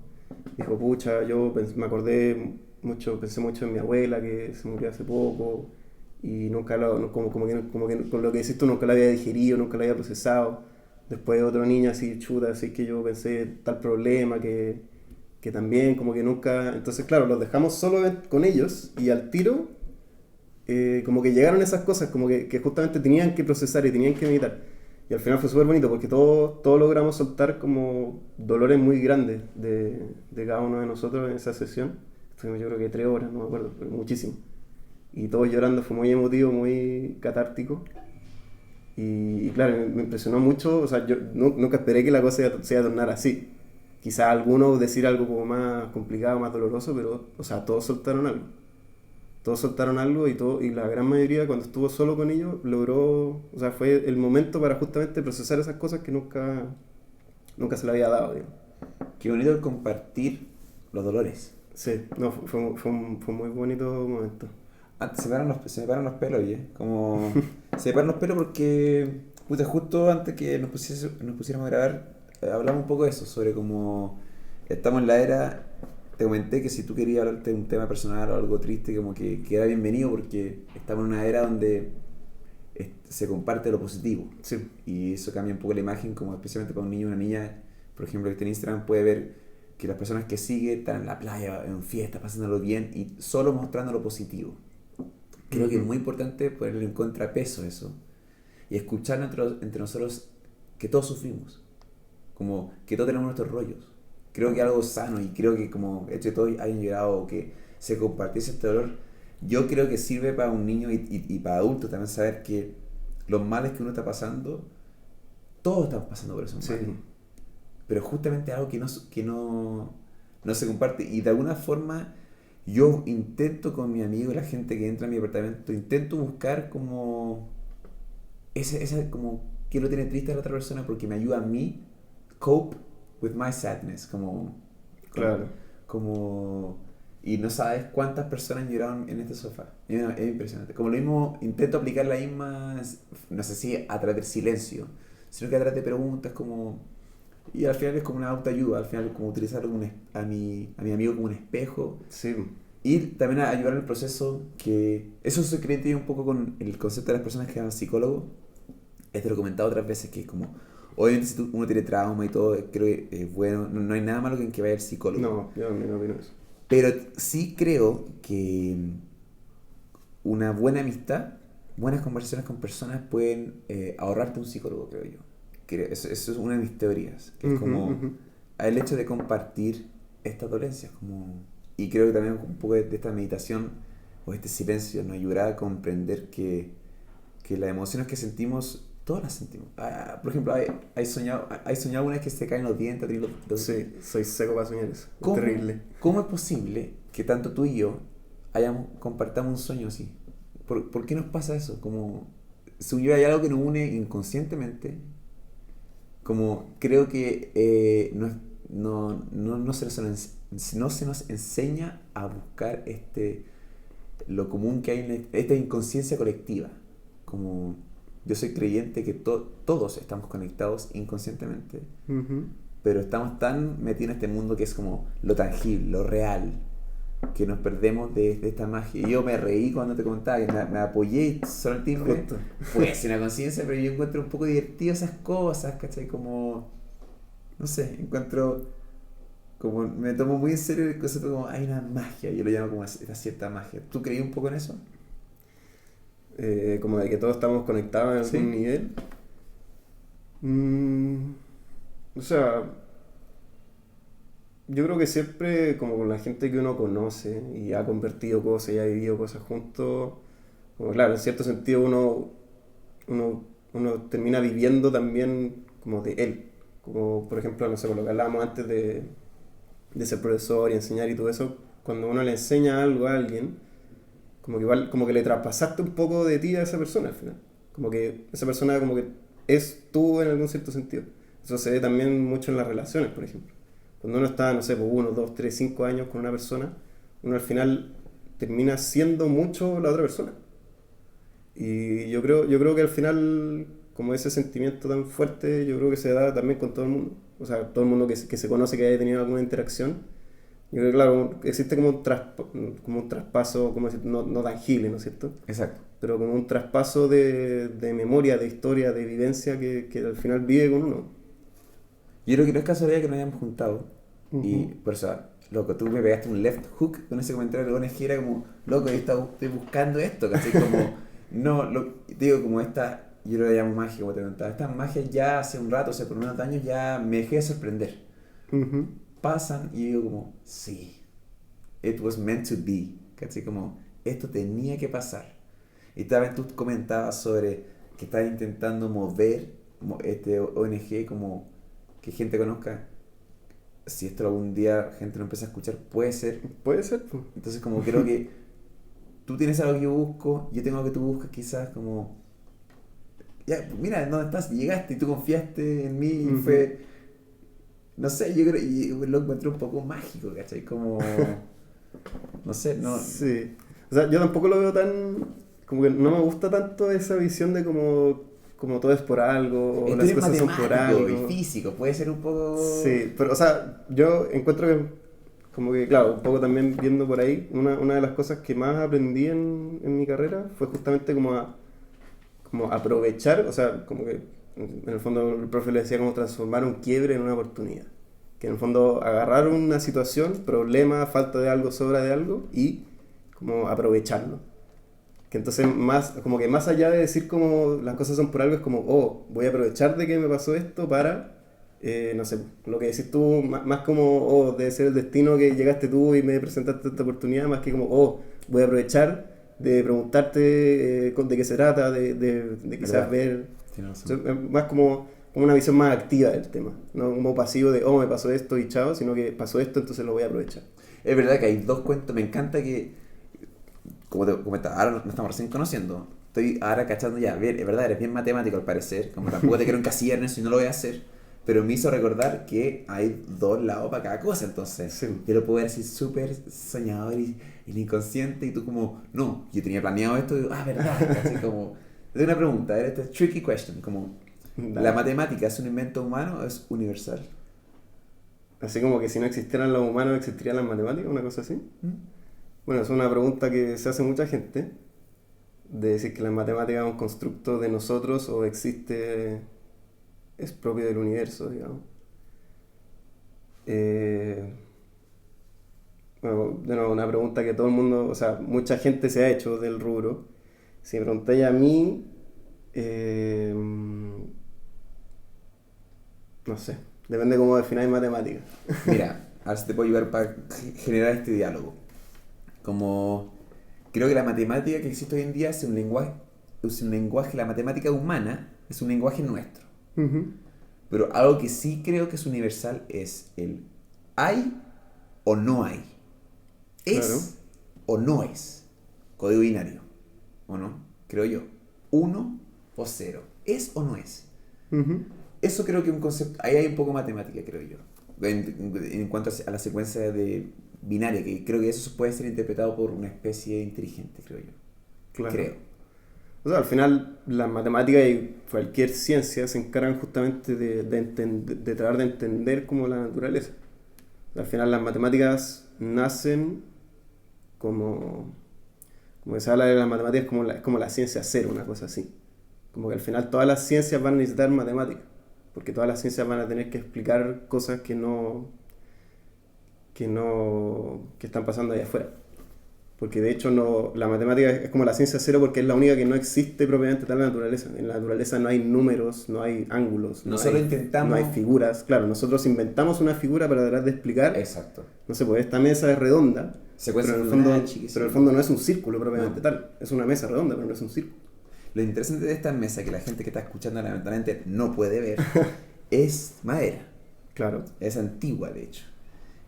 dijo, pucha, yo me acordé mucho, pensé mucho en mi abuela que se murió hace poco, y nunca como que con lo que decís tú nunca lo había digerido, nunca lo había procesado. Después otro niño así, chuta, así que yo pensé tal problema que también como que nunca... Entonces claro, los dejamos solo con ellos y al tiro como que llegaron esas cosas como que justamente tenían que procesar y tenían que meditar. Y al final fue súper bonito porque todos logramos soltar como dolores muy grandes de cada uno de nosotros en esa sesión. Estuvimos yo creo que 3 horas, no me acuerdo, pero muchísimo. Y todos llorando, fue muy emotivo, muy catártico. Y claro, me impresionó mucho, o sea, yo nunca esperé que la cosa se iba a tornar así. Quizá algunos decir algo como más complicado, más doloroso, pero, o sea, todos soltaron algo. Todos soltaron algo y la gran mayoría cuando estuvo solo con ellos logró, o sea, fue el momento para justamente procesar esas cosas que nunca se le había dado, digamos. Qué bonito el compartir los dolores. Sí, no, fue un muy bonito momento. Se me paran los pelos, oye. Como, se me paran los pelos porque puta, justo antes que nos pusiéramos a grabar, hablamos un poco de eso, sobre cómo estamos en la era. Te comenté que si tú querías hablarte de un tema personal o algo triste, como que era bienvenido porque estamos en una era donde se comparte lo positivo. Sí. Y eso cambia un poco la imagen, como especialmente para un niño o una niña, por ejemplo, que está en Instagram, puede ver que las personas que sigue están en la playa, en fiesta, pasándolo bien y solo mostrando lo positivo. Creo que es muy importante ponerle en contrapeso eso y escuchar entre nosotros que todos sufrimos, como que todos tenemos nuestros rollos. Creo que algo sano y creo que como entre todos hayan llegado o que se compartiese este dolor, yo creo que sirve para un niño y para adultos también saber que los males que uno está pasando, todos están pasando por esos males. Sí. Pero justamente algo que no se comparte y de alguna forma yo intento con mi amigo y la gente que entra a mi apartamento, intento buscar como ese como que lo tiene triste a la otra persona porque me ayuda a mí cope with my sadness, Claro. como... Y no sabes cuántas personas lloraron en este sofá. Es impresionante. Como lo mismo, intento aplicar la misma, no sé si a través del silencio, sino que a través de preguntas como... Y al final es como una autoayuda, al final como utilizar a mi amigo como un espejo. Sí. Y también a ayudar en el proceso que... Eso se cree un poco con el concepto de las personas que van al psicólogo. Esto lo he comentado otras veces, que es como... Obviamente si uno tiene trauma y todo, creo que es bueno, no hay nada malo en que vaya al psicólogo. No, yo también no opino eso. Pero sí creo que una buena amistad, buenas conversaciones con personas pueden ahorrarte un psicólogo, creo yo. Eso es una de mis teorías. Que es como el hecho de compartir estas dolencias. Y creo que también un poco de esta meditación o este silencio nos ayudará a comprender que las emociones que sentimos, todas las sentimos. Por ejemplo, ¿hay soñado una vez que se caen los dientes? Sí, soy seco para soñar eso. ¿Cómo, Es terrible. ¿Cómo es posible que tanto tú y yo compartamos un sueño así? ¿Por qué nos pasa eso? Como, según yo, hay algo que nos une inconscientemente. Como creo que no se nos enseña a buscar lo común que hay en esta inconsciencia colectiva. Como yo soy creyente que todos estamos conectados inconscientemente, pero estamos tan metidos en este mundo que es como lo tangible, lo real, que nos perdemos de esta magia. Y yo me reí cuando te contaba que me apoyé sobre el timbre. Pues una conciencia, pero yo encuentro un poco divertido esas cosas, ¿cachai? Como, no sé, como me tomo muy en serio el concepto como hay una magia, yo lo llamo como esta cierta magia. ¿Tú creí un poco en eso? Como de que todos estamos conectados en algún nivel. O sea, yo creo que siempre como con la gente que uno conoce y ha compartido cosas y ha vivido cosas juntos, como claro, en cierto sentido uno termina viviendo también como de él. Como por ejemplo, no sé, con lo que hablábamos antes de ser profesor y enseñar y todo eso, cuando uno le enseña algo a alguien, como que igual, como que le traspasaste un poco de ti a esa persona al final. Como que esa persona como que es tú en algún cierto sentido. Eso se ve también mucho en las relaciones, por ejemplo. Cuando uno está, no sé, por 1, 2, 3, 5 años con una persona, uno al final termina siendo mucho la otra persona. Y yo creo que al final, como ese sentimiento tan fuerte, yo creo que se da también con todo el mundo. O sea, todo el mundo que se conoce, que haya tenido alguna interacción. Yo creo que, claro, existe como un traspaso, como decir, no tangible, ¿no es cierto? Exacto. Pero como un traspaso de memoria, de historia, de vivencia que al final vive con uno. Yo creo que no es casualidad que nos hayamos juntado. Y por eso, loco, tú me pegaste un left hook con ese comentario de ONG, era como, loco, estoy buscando esto, ¿cachai? Como, digo, como yo lo llamo magia, como te contaba, estas magias ya hace un rato, o sea, por unos años ya me dejé de sorprender. Pasan y digo como, sí, it was meant to be, ¿cachai? Como, esto tenía que pasar. Y también tú comentabas sobre que estás intentando mover este ONG como que gente conozca. Si esto algún día gente lo empieza a escuchar, puede ser. Puede ser, pues. Entonces como creo que tú tienes algo que yo busco, yo tengo algo que tú buscas, quizás como... Ya, mira, ¿dónde estás? Llegaste y tú confiaste en mí y fue... No sé, yo creo, y lo encuentro un poco mágico, ¿cachai? Como... No sé, no... Sí. O sea, yo tampoco lo veo tan... Como que no me gusta tanto esa visión de como todo es por algo, o las cosas son por algo. Y físico, puede ser un poco... Sí, pero o sea, yo encuentro que, como que, claro, un poco también viendo por ahí, una de las cosas que más aprendí en mi carrera fue justamente como aprovechar, o sea, como que en el fondo el profe le decía como transformar un quiebre en una oportunidad. Que en el fondo agarrar una situación, problema, falta de algo, sobra de algo, y como aprovecharlo. Que entonces como que más allá de decir como las cosas son por algo, es como, voy a aprovechar de que me pasó esto para, no sé, lo que decís tú, más como, debe ser el destino que llegaste tú y me presentaste esta oportunidad, más que como, voy a aprovechar de preguntarte de qué se trata, de quizás ver, más como una visión más activa del tema, no como pasivo de, me pasó esto y chao, sino que pasó esto, entonces lo voy a aprovechar. Es verdad que hay dos cuentos, me encanta que, como te comentaba, ahora nos estamos recién conociendo, estoy ahora cachando ya, es verdad, eres bien matemático al parecer, como tampoco te quiero encasillar en eso y no lo voy a hacer, Pero me hizo recordar que hay dos lados para cada cosa, entonces Sí. yo lo puedo ver así súper soñador y el inconsciente, y tú como, no, yo tenía planeado esto, y, verdad, así como, es una pregunta, esta es tricky question, como, Dale. ¿la matemática es un invento humano o es universal? Así como que si no existieran los humanos, ¿existirían las matemáticas? Una cosa así. ¿Mm? Bueno, es una pregunta que se hace mucha gente, de decir que la matemática es un constructo de nosotros o existe, es propio del universo, digamos. Bueno, de nuevo, una pregunta que todo el mundo, o sea, mucha gente se ha hecho del rubro. Si me preguntáis a mí, no sé, depende cómo defináis matemática. Mira, a ver si te puedo ayudar para generar este diálogo. Como, creo que la matemática que existe hoy en día es un lenguaje, la matemática humana es un lenguaje nuestro. Ujú. Pero algo que sí creo que es universal es el hay o no hay. Es Claro. o no es. Código binario. ¿O no? Creo yo. 1 o 0. ¿Es o no es? Ujú. Eso creo que es un concepto. Ahí hay un poco de matemática, creo yo. En cuanto a la secuencia de binaria, que creo que eso puede ser interpretado por una especie inteligente, creo yo. Claro. Creo. O sea, al final las matemáticas y cualquier ciencia se encargan justamente de tratar de entender como la naturaleza. Al final las matemáticas nacen como que se habla de las matemáticas como la ciencia cero, una cosa así. Como que al final todas las ciencias van a necesitar matemáticas, porque todas las ciencias van a tener que explicar cosas que están pasando allá afuera. Porque de hecho la matemática es como la ciencia cero porque es la única que no existe propiamente tal en la naturaleza. En la naturaleza no hay números, no hay ángulos, Nosotros intentamos. no hay figuras. Claro, nosotros inventamos una figura para tratar de explicar. Exacto. No sé, pues esta mesa es redonda, Secuencia pero en el Fibonacci, que sí. fondo no es un círculo propiamente No. tal. Es una mesa redonda, pero no es un círculo. Lo interesante de esta mesa, que la gente que está escuchando lamentablemente no puede ver, es madera. Claro. Es antigua, de hecho.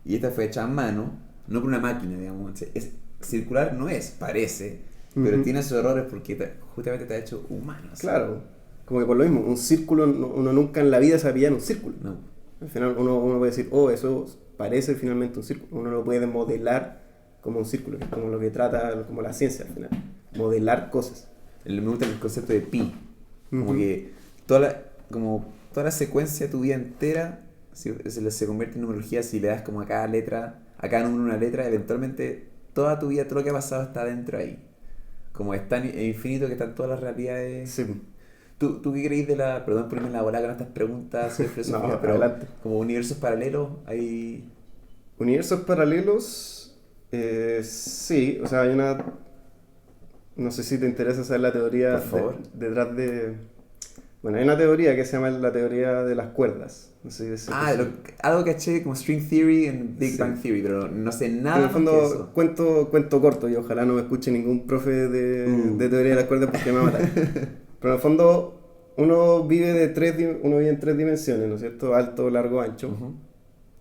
Y esta fue hecha a mano, no por una máquina, digamos. Es circular no es, parece, pero Ujú. tiene sus errores porque justamente está hecho humano. ¿sí? Claro. Como que por lo mismo, un círculo, uno nunca en la vida se va a pillar en un círculo. No. Al final uno puede decir, oh, eso parece finalmente un círculo. Uno lo puede modelar como un círculo, que es como lo que trata como la ciencia al final. Modelar cosas. Me gusta el concepto de pi. Como Ujú. que como toda la secuencia de tu vida entera se convierte en numerología si le das como a cada letra, a cada número una letra, eventualmente toda tu vida, todo lo que ha pasado está dentro ahí. Como es tan infinito que están todas las realidades. Sí. ¿Tú qué creís de la... Perdón por irme en la bola con estas preguntas sobre filosofía, No, pero adelante. como universos paralelos hay... Universos paralelos, sí, o sea, hay una... No sé si te interesa saber la teoría Por favor. detrás de... Bueno, hay una teoría que se llama la teoría de las cuerdas. No sé si algo caché como string theory en Big Sí. Bang Theory, pero no sé en nada el más que fondo, eso. cuento corto y ojalá no me escuche ningún profe de teoría de las cuerdas porque me va a matar. Pero en el fondo, uno vive en tres dimensiones, ¿no es cierto? Alto, largo, ancho. Ujú.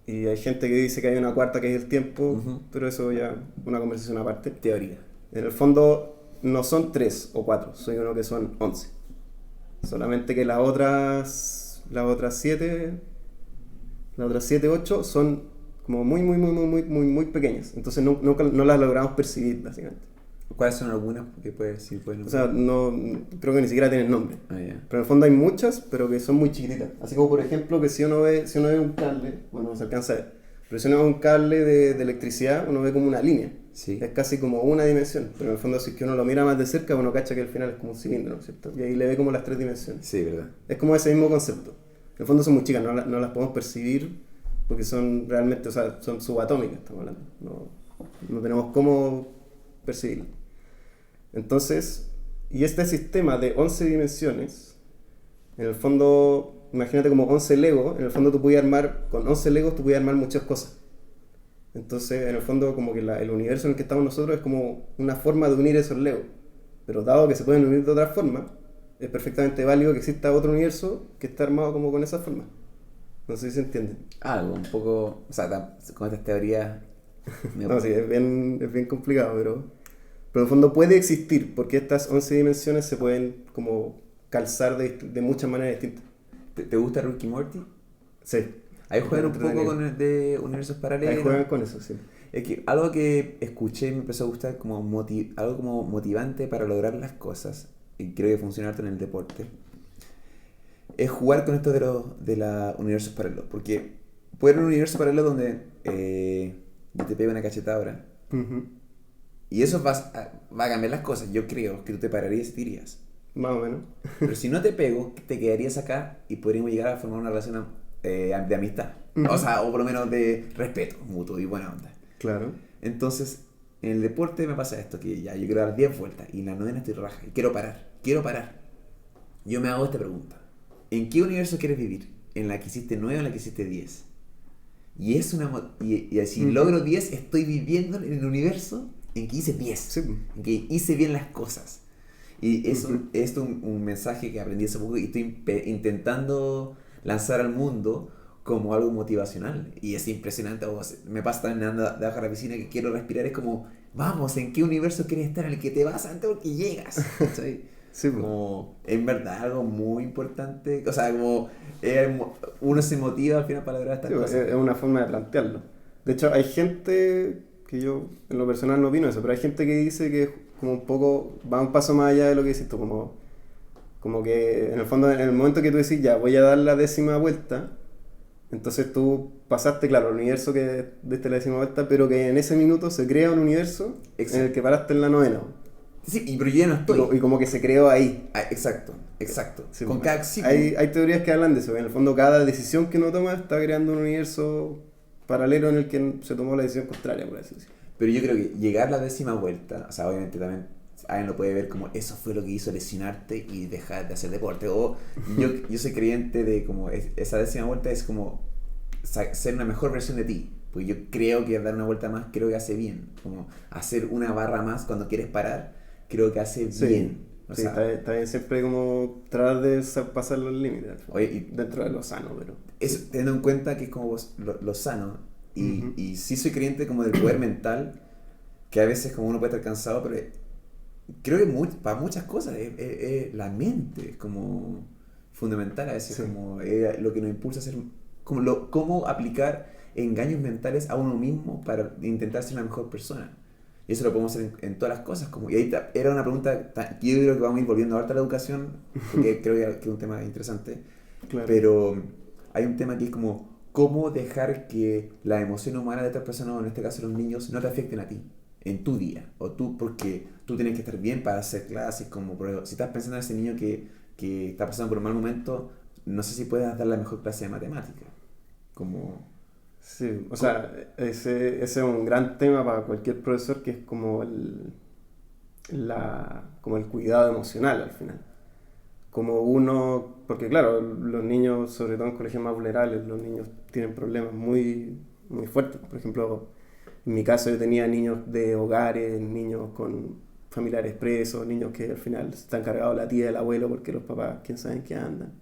Y hay gente que dice que hay una cuarta que es el tiempo, Ujú. pero eso ya una conversación aparte. Teoría. En el fondo, no son 3 o 4, soy uno que son 11. Solamente que las otras 7, 8 son como muy pequeñas. Entonces no las logramos percibir, básicamente. ¿Cuáles son algunas? Porque si pueden... O sea, no, creo que ni siquiera tienen nombre. Ah, ya. Pero en el fondo hay muchas, pero que son muy chiquititas. Así como por ejemplo que si uno ve un cable, bueno, no se alcanza a ver, pero si uno ve un cable de electricidad, uno ve como una línea. Sí. Es casi como una dimensión, pero en el fondo si es que uno lo mira más de cerca, uno cacha que al final es como un cilindro, ¿no es cierto? Y ahí le ve como las tres dimensiones. Sí, verdad. Es como ese mismo concepto. En el fondo son muy chicas, no las podemos percibir porque son realmente, o sea, son subatómicas, estamos hablando. No tenemos cómo percibirlas. Entonces, y este sistema de 11 dimensiones, en el fondo, imagínate como 11 Legos, en el fondo con 11 Legos tú puedes armar muchas cosas. Entonces, en el fondo, como que el universo en el que estamos nosotros es como una forma de unir esos Legos. Pero dado que se pueden unir de otra forma, es perfectamente válido que exista otro universo que está armado como con esa forma. No sé si se entiende. Algo, un poco... O sea, con estas teorías... No, sí, es bien complicado, pero en el fondo puede existir, porque estas 11 dimensiones se pueden como calzar de muchas maneras distintas. ¿Te gusta Rick y Morty? Sí. Ahí juegan un poco Entretenido. con el de universos Ahí paralelos. juegan con eso, sí. Es que algo que escuché y me empezó a gustar como algo como motivante para lograr las cosas, y creo que funciona harto en el deporte, es jugar con esto de los universos paralelos. Porque puede haber un universo paralelo donde yo te pego una cachetada ahora, Ujú. y eso va a cambiar las cosas. Yo creo que tú te pararías y te irías. Más o menos. Pero si no te pego, te quedarías acá y podríamos llegar a formar una relación de amistad. O Ujú. sea, o por lo menos de respeto mutuo y buena onda. Claro. Entonces, en el deporte me pasa esto, que ya yo quiero dar 10 vueltas y la novena estoy raja y quiero parar, quiero parar. Yo me hago esta pregunta. ¿En qué universo quieres vivir? ¿En la que hiciste 9 o en la que hiciste 10? Y es y si Ujú. logro 10, estoy viviendo en el universo en que hice 10. Sí. En que hice bien las cosas. Y eso Ujú. es un mensaje que aprendí hace poco y estoy intentando lanzar al mundo como algo motivacional. Y es impresionante. Me pasa también andando debajo de la piscina que quiero respirar. Es como, vamos, ¿en qué universo quieres estar? En el que te vas antes porque llegas. ¿Cachai? Sí, pues. Como, en verdad, algo muy importante. O sea, como uno se motiva al final para lograr estas Sí, pues, cosas. es una forma de plantearlo. De hecho, hay gente que yo en lo personal no opino eso, pero hay gente que dice que como un poco va un paso más allá de lo que dices tú, como que en el fondo en el momento que tú decís ya voy a dar la 10ª vuelta, entonces tú pasaste, claro, al universo que diste la 10ª vuelta, pero que en ese minuto se crea un universo en el Exacto. que paraste en la 9ª. Sí, pero yo ya no Y, estoy. y como que se creó ahí. Ah, exacto, exacto. Sí, Con pues, cada sí, hay teorías que hablan de eso, que en el fondo cada decisión que uno toma está creando un universo paralelo en el que se tomó la decisión contraria, por así decirlo. pero yo creo que llegar la 10ª vuelta, o sea, obviamente también alguien lo puede ver como eso fue lo que hizo lesionarte y dejar de hacer deporte. O yo soy creyente de como esa 10ª vuelta es como ser una mejor versión de ti. Porque yo creo que dar una vuelta más creo que hace bien. Como hacer una barra más cuando quieres parar, creo que hace Sí, bien. O sí, sea, está bien siempre como tratar de pasar los límites, oye, y dentro de lo sano, pero... eso, teniendo en cuenta que es como lo sano. Ujú. Y sí soy creyente como del poder mental, que a veces como uno puede estar cansado, pero creo que para muchas cosas la mente es como fundamental a veces, Sí. como lo que nos impulsa a hacer, como cómo aplicar engaños mentales a uno mismo para intentar ser una mejor persona. Y eso lo podemos hacer en todas las cosas. Como, y ahí era una pregunta que yo creo que vamos a ir volviendo ahorita a la educación, porque creo que es un tema interesante. Claro. Pero hay un tema que es como cómo dejar que la emoción humana de otras personas, o en este caso los niños, no te afecten a ti en tu día. O tú, porque tú tienes que estar bien para hacer clases. Como por ejemplo, si estás pensando en ese niño que está pasando por un mal momento, no sé si puedes dar la mejor clase de matemática. Como, Sí, o sea, ese es un gran tema para cualquier profesor que es como como el cuidado emocional al final. Como uno, porque claro, los niños, sobre todo en colegios más vulnerables, los niños tienen problemas muy, muy fuertes. Por ejemplo, en mi caso yo tenía niños de hogares, niños con familiares presos, niños que al final están cargados la tía y el abuelo porque los papás quién sabe en qué andan.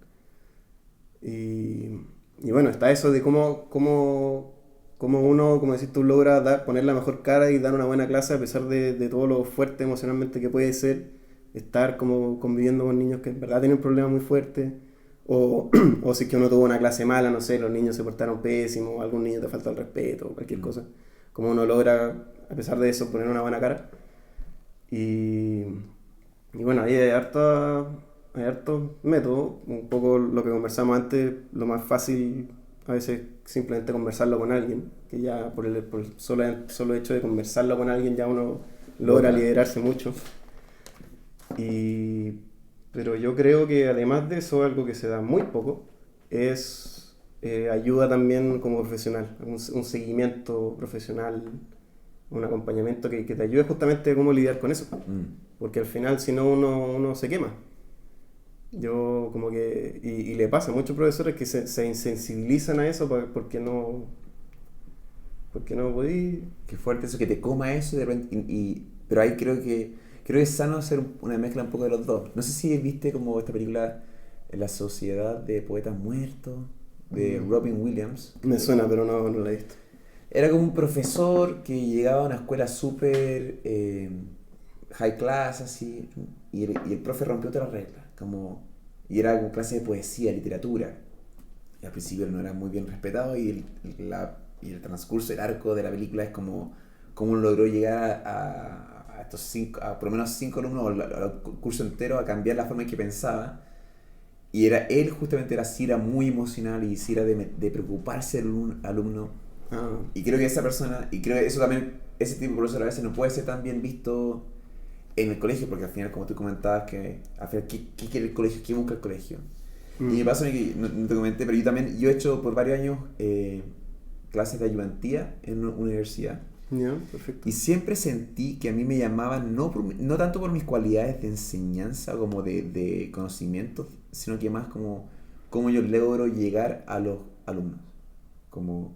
Y, y bueno, está eso de cómo uno, como decís tú, logra poner la mejor cara y dar una buena clase a pesar de todo lo fuerte emocionalmente que puede ser estar como conviviendo con niños que en verdad tienen problemas muy fuertes. O, o si es que uno tuvo una clase mala, no sé, los niños se portaron pésimo, algún niño te faltó el respeto, cualquier cosa. Como uno logra, a pesar de eso, poner una buena cara. Y, y bueno, ahí hay hartos métodos, un poco lo que conversamos antes, lo más fácil a veces simplemente conversarlo con alguien, que ya por el solo hecho de conversarlo con alguien ya uno logra Logra. liderarse mucho. Pero yo creo que además de eso, algo que se da muy poco, es ayuda también como profesional, un seguimiento profesional, un acompañamiento que te ayude justamente a cómo lidiar con eso. Porque al final, si no, uno se quema. Yo como que... Y le pasa a muchos profesores que se insensibilizan a eso porque no podí... qué fuerte eso, que te coma eso de repente, pero ahí creo que es sano hacer una mezcla un poco de los dos. No sé si viste como esta película La Sociedad de Poetas Muertos de Robin Williams. Me suena, pero no la he visto. Era como un profesor que llegaba a una escuela súper high class, así, y el profe rompió otra regla, como, y era como clase de poesía, literatura. al principio no era muy bien respetado y el transcurso, el arco de la película es como cómo logró llegar a estos por lo menos 5 alumnos, o al curso entero, a cambiar la forma en que pensaba. Y él justamente sí era muy emocional y sí era de preocuparse del alumno. Ah, Y creo que esa persona, y creo que eso también, ese tipo de profesor a veces no puede ser tan bien visto en el colegio, porque al final, como tú comentabas, que al final, ¿qué quiere el colegio? ¿Qué busca el colegio? Y me pasa a mí que, no te comenté, pero yo he hecho por varios años clases de ayudantía en una universidad. ya, perfecto. Y siempre sentí que a mí me llamaban, no tanto por mis cualidades de enseñanza, como de conocimiento, sino que más como cómo yo logro llegar a los alumnos. Como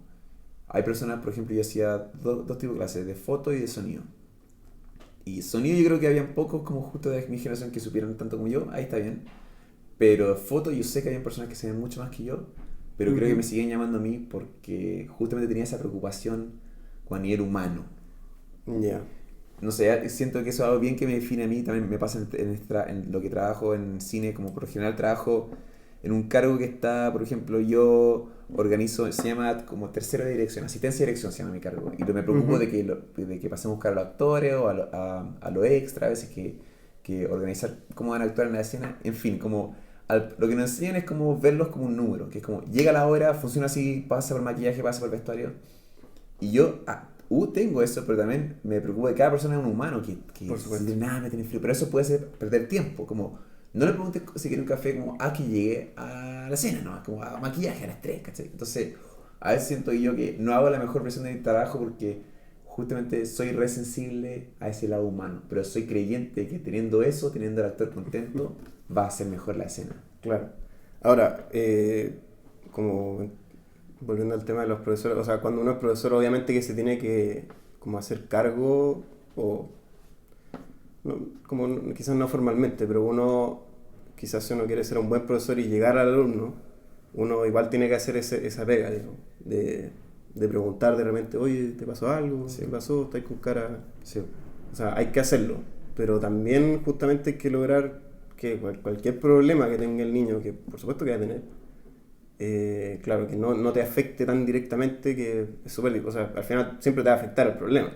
hay personas, por ejemplo, yo hacía dos tipos de clases, de foto y de sonido. Y sonido yo creo que habían pocos como justo de mi generación que supieran tanto como yo, ahí está bien. Pero foto yo sé que había personas que sabían mucho más que yo, pero creo que me siguen llamando a mí porque justamente tenía esa preocupación a nivel humano. Ya. No sé, siento que eso es algo bien que me define a mí, también me pasa en lo que trabajo en cine, como por lo general trabajo en un cargo que está, por ejemplo, yo organizo, se llama como tercera dirección, asistencia de dirección se llama mi cargo, y me preocupo Ujú. de que pasemos a buscar a los actores o a lo extra, a veces que organizar cómo van a actuar en la escena, en fin, como lo que nos enseñan es como verlos como un número, que es como llega la hora, funciona así, pasa por maquillaje, pasa por vestuario, y yo tengo eso, pero también me preocupa de cada persona es un humano que Por si supuesto. de nada me tiene frío. Pero eso puede ser perder tiempo. Como, no le preguntes si quiere un café, como, que llegue a la cena, ¿no? Como a maquillaje a las 3, ¿cachai? Entonces, a veces siento yo que no hago la mejor versión de mi trabajo porque justamente soy re sensible a ese lado humano. Pero soy creyente que teniendo eso, teniendo al actor contento, va a ser mejor la escena. Claro. Ahora, como volviendo al tema de los profesores, o sea, cuando uno es profesor, obviamente que se tiene que como hacer cargo, o como quizás no formalmente, pero uno, quizás si uno quiere ser un buen profesor y llegar al alumno, uno igual tiene que hacer esa pega, digamos, de preguntar de repente, oye, ¿te pasó algo? Sí, ¿Qué pasó? ¿Estás con cara? sí. O sea, hay que hacerlo, pero también justamente hay que lograr que cualquier problema que tenga el niño, que por supuesto que va a tener, claro, que no te afecte tan directamente, que es súper, o sea, al final siempre te va a afectar el problema.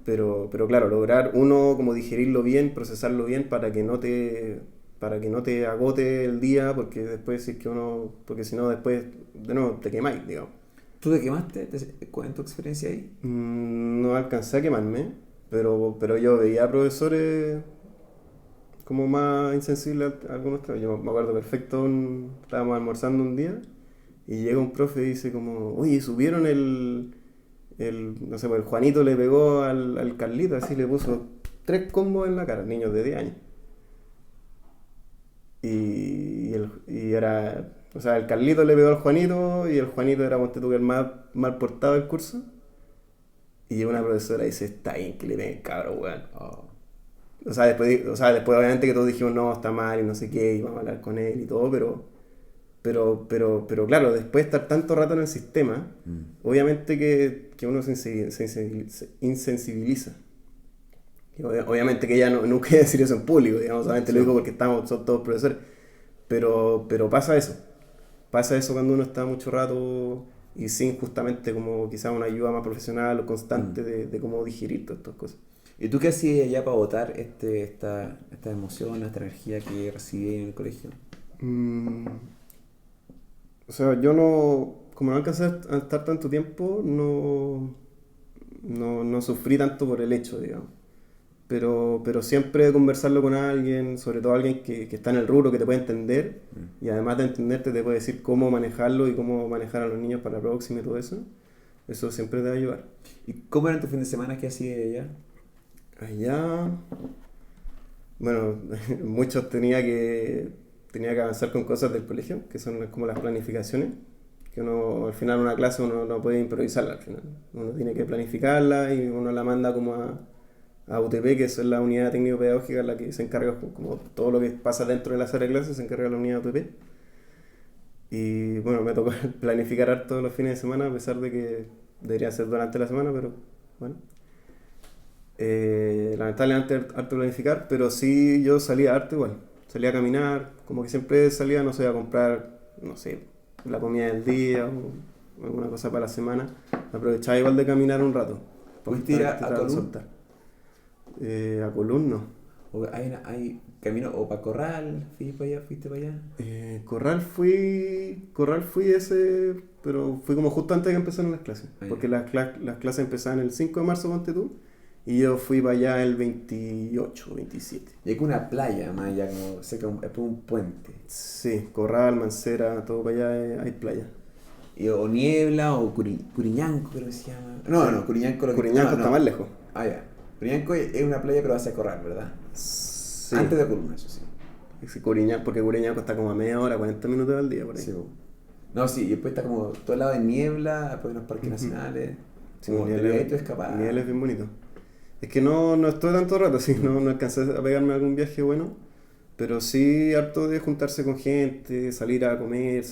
Pero claro, lograr uno como digerirlo bien, procesarlo bien para que no te agote el día, porque después si es que uno, porque si no después de nuevo te quemáis, digamos. ¿Tú te quemaste en tu experiencia ahí? No alcancé a quemarme, pero yo veía profesores como más insensibles a algunos temas. Yo me acuerdo perfecto, estábamos almorzando un día y llega un profe y dice como, oye, subieron no sé, pues el Juanito le pegó al Carlito, así le puso 3 combos en la cara, niños de 10 años. Y era, o sea, el Carlito le pegó al Juanito y el Juanito era, ponte tú, que el más mal portado del curso. Y llega una profesora y dice, está bien que le peguen, cabrón, weón. Oh, O sea, después obviamente que todos dijimos, no, está mal y no sé qué, y vamos a hablar con él y todo, pero claro, después de estar tanto rato en el sistema, mm, obviamente que uno se insensibiliza. Y obviamente que ella nunca iba a decir eso en público, digamos, solamente sí. lo digo porque son todos profesores. Pero pasa eso. Pasa eso cuando uno está mucho rato y sin justamente como quizás una ayuda más profesional o Mm. constante de cómo digerir todas estas cosas. ¿Y tú qué hacías allá para botar esta emoción, esta energía que recibí en el colegio? Mm, o sea, yo no, como no alcancé a estar tanto tiempo, no sufrí tanto por el hecho, digamos. Pero siempre conversarlo con alguien, sobre todo alguien que está en el rubro, que te puede entender, Mm. y además de entenderte te puede decir cómo manejarlo y cómo manejar a los niños para la próxima y todo eso siempre te va a ayudar. ¿Y cómo eran tus fines de semana? ¿Qué hacías allá? Allá, bueno, muchos tenía que avanzar con cosas del colegio, que son como las planificaciones, que uno al final una clase uno no puede improvisarla al final. Uno tiene que planificarla y uno la manda como a UTP, que es la unidad técnico-pedagógica, la que se encarga como todo lo que pasa dentro de la sala de clases, se encarga la unidad UTP. Y bueno, me tocó planificar harto los fines de semana, a pesar de que debería ser durante la semana, pero bueno. Lamentablemente harto planificar, pero sí yo salía harto igual. Salía a caminar, como que siempre salía, no sé, a comprar, no sé, la comida del día o alguna cosa para la semana, aprovechaba igual de caminar un rato. ¿Pudiste ir a Colón? Soltar. A Colón no. ¿O hay camino o para Corral? ¿Fuiste para allá? Corral fui ese, pero fui como justo antes de que empezaran las clases, porque las clases empezaban el 5 de marzo, ponte tú, y yo fui para allá el 28, 27. Y hay como una playa, más allá, como cerca, es como un puente. Sí, Corral, Mancera, todo para allá hay playa. O Niebla, o Curiñanco, creo que se llama. No, Curiñanco está más lejos. Ah, ya. Curiñanco es una playa, pero hacia Corral, ¿verdad? Sí. Antes de Coluna, eso sí. Porque Curiñanco está como a media hora, 40 minutos al día, por ahí. Sí, no, sí, y después está como todo el lado de Niebla, después unos parques nacionales. Sí, como Niebla es bien bonito. Es que no estuve tanto rato, sí, no alcancé a pegarme algún viaje bueno, pero sí harto de juntarse con gente, salir a comer,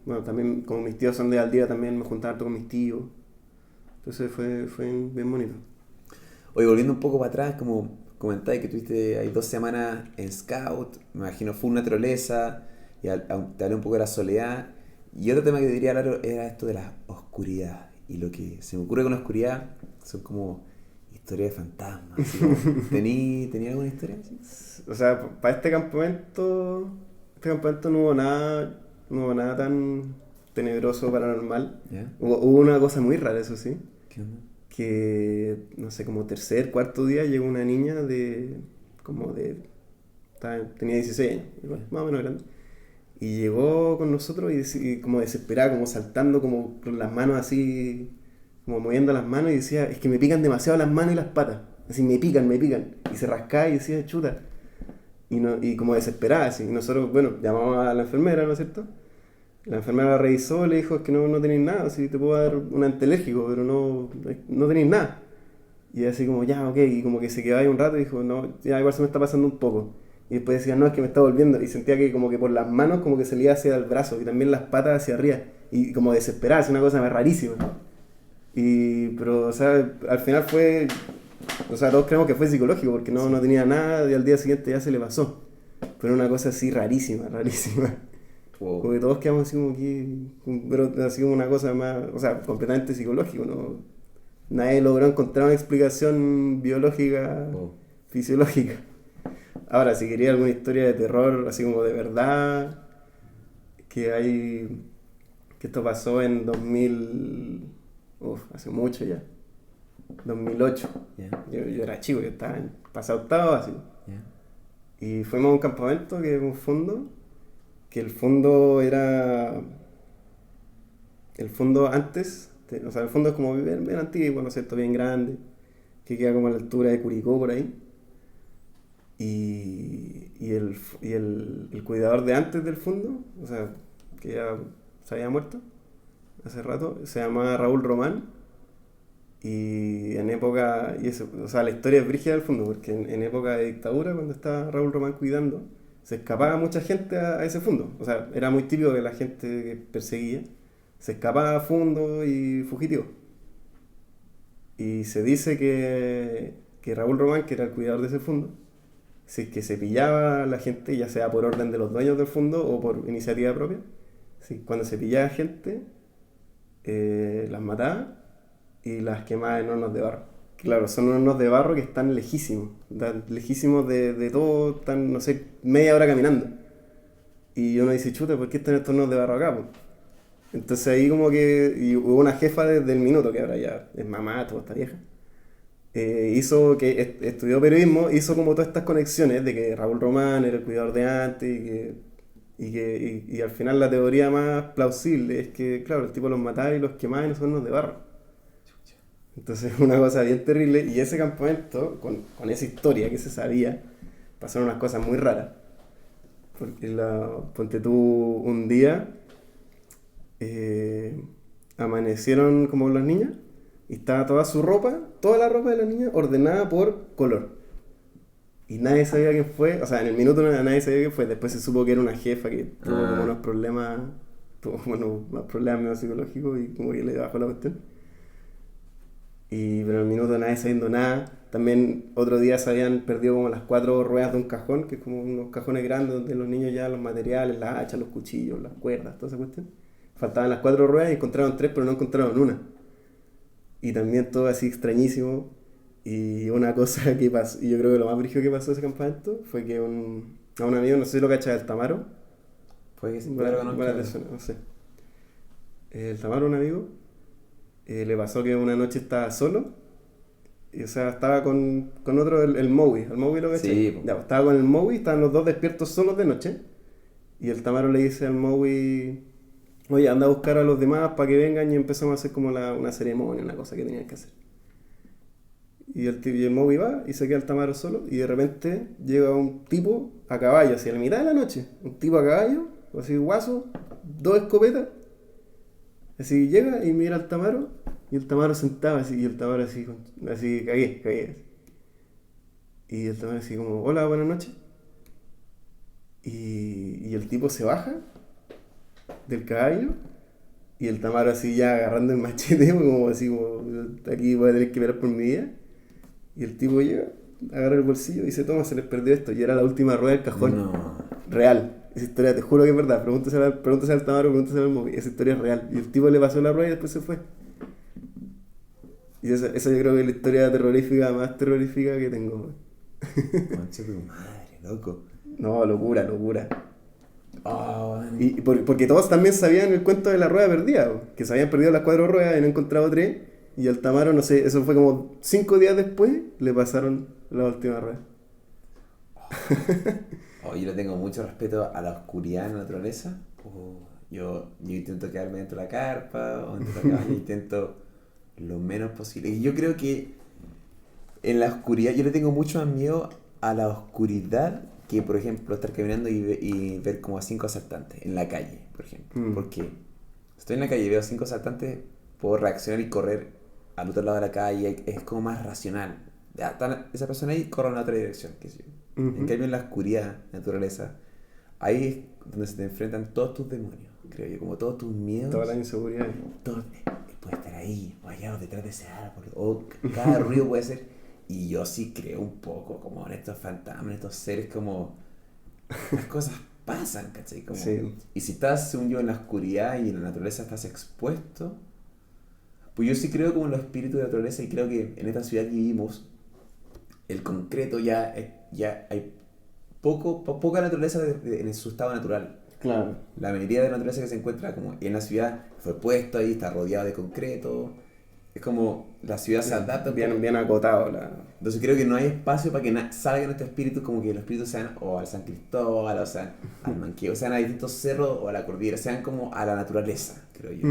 bueno, también como mis tíos son de Aldea, también me juntaba harto con mis tíos, entonces fue bien bonito. Oye, volviendo un poco para atrás, como comentáis que tuviste ahí 2 semanas en Scout, me imagino full naturaleza, y te hablé un poco de la soledad, y otro tema que te quería hablar era esto de la oscuridad, y lo que se me ocurre con la oscuridad son como historias de fantasmas. ¿Tenía alguna historia así? O sea, para este campamento no hubo nada tan tenebroso, paranormal. ¿Ya? Hubo una cosa muy rara, eso sí. ¿Qué onda? Que, no sé, como tercer, cuarto día llegó una niña tenía 16 años, igual, más o menos grande. Y llegó con nosotros y como desesperada, como saltando, como con las manos así, como moviendo las manos y decía, es que me pican demasiado las manos y las patas. Así, me pican. Y se rascaba y decía, chuta. Y como desesperada, así. Y nosotros, bueno, llamamos a la enfermera, ¿no es cierto? La enfermera la revisó, le dijo, es que no tenéis nada, así te puedo dar un antialérgico, pero no tenéis nada. Y así como, ya, ok, y como que se quedaba ahí un rato y dijo, no, ya igual se me está pasando un poco. Y después decía, no, es que me está volviendo. Y sentía que como que por las manos como que se le iba hacia el brazo y también las patas hacia arriba. Y como desesperada, es una cosa rarísima. Pero, o sea, al final todos creemos que fue psicológico porque no tenía nada y al día siguiente ya se le pasó. Pero una cosa así rarísima. Wow. Porque todos quedamos así como pero así como una cosa más, o sea, completamente psicológico, ¿no? Nadie logró encontrar una explicación biológica, fisiológica. Ahora, si quería alguna historia de terror, así como de verdad, que esto pasó en 2000, hace mucho ya, 2008. Yeah. Yo era chico, yo estaba en pasado octavo, así. Yeah. Y fuimos a un campamento que es un fondo, que el fondo era... El fondo antes, o sea, el fondo es como bien antiguo, ¿no es cierto? Bien grande, que queda como a la altura de Curicó, por ahí. Y el cuidador de antes del fondo, o sea, que ya se había muerto hace rato, se llamaba Raúl Román. Y en época, o sea, la historia es brígida del fondo, porque en época de dictadura, cuando estaba Raúl Román cuidando, se escapaba mucha gente a ese fondo. O sea, era muy típico que la gente que perseguía se escapaba a fondo y fugitivo. Y se dice que Raúl Román, que era el cuidador de ese fondo, si es que se pillaba a la gente, ya sea por orden de los dueños del fondo o por iniciativa propia, sí, cuando se pillaba gente, las mataba y las quemaba en hornos de barro. Claro, son hornos de barro que están lejísimos de todo, están, no sé, media hora caminando. Y uno dice, chuta, ¿por qué están estos hornos de barro acá? Po? Entonces ahí como que y hubo una jefa del Minuto, que ahora ya es mamá, toda esta vieja, hizo que estudió periodismo, hizo como todas estas conexiones de que Raúl Román era el cuidador de antes y al final la teoría más plausible es que, claro, el tipo los mataba y los quemaba en esos hornos de barro. Entonces una cosa bien terrible, y ese campamento, con esa historia que se sabía, pasaron unas cosas muy raras. Porque ponte tú un día, amanecieron como las niñas, y estaba toda la ropa de las niñas ordenada por color. Y nadie sabía quién fue, o sea, en el minuto nadie sabía quién fue, después se supo que era una jefa que tuvo como unos problemas, más problemas medio psicológicos y como que le bajó la cuestión. Pero en el minuto nadie sabiendo nada. También otro día se habían perdido como las 4 ruedas de un cajón, que es como unos cajones grandes donde los niños llevan los materiales, las hachas, los cuchillos, las cuerdas, toda esa cuestión. faltaban las 4 ruedas y encontraron 3, pero no encontraron una. Y también todo así extrañísimo. Y una cosa que pasó, y yo creo que lo más brígido que pasó ese campamento fue que a un amigo, no sé si lo cachas, el Tamaro. Puede que sí, no sé. El Tamaro, un amigo, le pasó que una noche estaba solo. Y, o sea, estaba con otro, el Mowi. ¿El Mowi lo cachas? Sí. Ya, estaba con el Mowi, estaban los dos despiertos solos de noche. Y el Tamaro le dice al Mowi: oye, anda a buscar a los demás para que vengan, y empezamos a hacer como una ceremonia, una cosa que tenían que hacer. Y el Moby va y se queda el Tamaro solo, y de repente llega un tipo a caballo, hacia la mitad de la noche, un tipo a caballo, así guaso, 2 escopetas, así llega y mira al Tamaro, y el Tamaro sentado así, y el Tamaro así cagué. Y el Tamaro así como: hola, buenas noches. Y el tipo se baja del caballo, y el Tamaro así ya agarrando el machete, como así como: aquí voy a tener que esperar por mi vida. Y el tipo llega, agarra el bolsillo y dice: toma, se les perdió esto. Y era la última rueda del cajón. No. Real. Esa historia, te juro que es verdad. Pregúntase al Tamaro, pregúntase al Moby. Esa historia es real. Y el tipo le pasó la rueda y después se fue. Y esa yo creo que es la historia terrorífica, más terrorífica que tengo. Concha tu madre, loco. No, locura. Oh, Y porque todos también sabían el cuento de la rueda perdida, que se habían perdido las 4 ruedas y no encontrado 3. Y al Tamaro, no sé, eso fue como 5 días después, le pasaron la última rueda. Yo le tengo mucho respeto a la oscuridad en la naturaleza. Yo intento quedarme dentro de la carpa o dentro de la cabaña, intento lo menos posible. Y yo creo que en la oscuridad, yo le tengo mucho más miedo a la oscuridad que, por ejemplo, estar caminando y ver como a 5 asaltantes en la calle, por ejemplo. Porque estoy en la calle y veo a 5 asaltantes, puedo reaccionar y correr al otro lado de la calle, es como más racional. Ya, está esa persona ahí, corre en la otra dirección, qué sé yo. En cambio, en la oscuridad, naturaleza, ahí es donde se te enfrentan todos tus demonios, creo yo, como todos tus miedos. Todas las inseguridades. Todo puede estar ahí, o allá, o detrás de ese árbol, o cada ruido puede ser. Y yo sí creo un poco como en estos fantasmas, en estos seres, como las cosas pasan, ¿cachai? Como, sí. Y si estás, según yo, en la oscuridad y en la naturaleza estás expuesto, pues yo sí creo como en los espíritus de la naturaleza, y creo que en esta ciudad que vivimos, el concreto ya hay poca naturaleza en su estado natural. Claro. La mayoría de la naturaleza que se encuentra como en la ciudad fue puesto ahí, está rodeado de concreto. Es como la ciudad se adapta. Bien acotado. Entonces creo que no hay espacio para que salgan estos espíritus, como que los espíritus sean o al San Cristóbal, o sean al Manqueo, sean a distintos cerros o a la cordillera, sean como a la naturaleza, creo yo.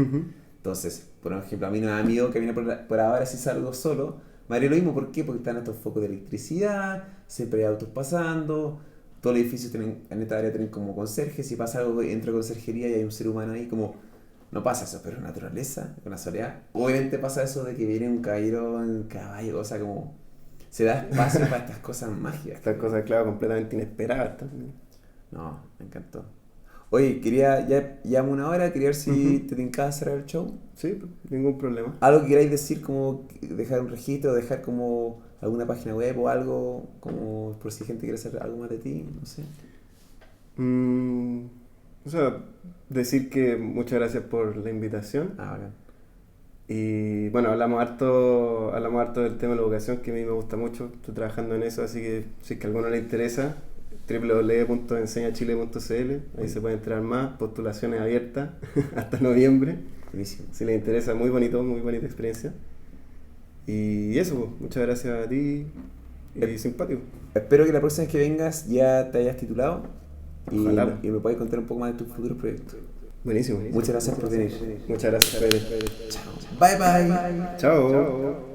Entonces, por ejemplo, a mí no me da miedo que viene por ahora si salgo solo. Me haría lo mismo, ¿por qué? Porque están estos focos de electricidad, siempre hay autos pasando, todos los edificios en esta área tienen como conserje, si pasa algo entra a conserjería y hay un ser humano ahí, como no pasa eso, pero en naturaleza, con la soledad, obviamente pasa eso de que viene un caballero en caballo, o sea, como se da espacio para estas cosas mágicas. Estas cosas, claro, completamente inesperadas también. No, me encantó. Oye, ya llevamos una hora, quería ver si te tincaba cerrar el show. Sí, ningún problema. ¿Algo que queráis decir, como dejar un registro, dejar como alguna página web o algo, como por si gente quiere saber algo más de ti, no sé? O sea, decir que muchas gracias por la invitación. Bacán. Y bueno, hablamos harto del tema de la educación, que a mí me gusta mucho, estoy trabajando en eso, así que si es que a alguno le interesa, www.enseñachile.cl, ahí se puede enterar más, postulaciones abiertas hasta noviembre. Buenísimo. Si les interesa, muy bonita experiencia. Y eso, pues, muchas gracias a ti y simpático. Espero que la próxima vez que vengas ya te hayas titulado y me puedas contar un poco más de tus futuros proyectos. Buenísimo. Muchas gracias por venir. Muchas gracias, Fede. Chao. Bye bye. Chao.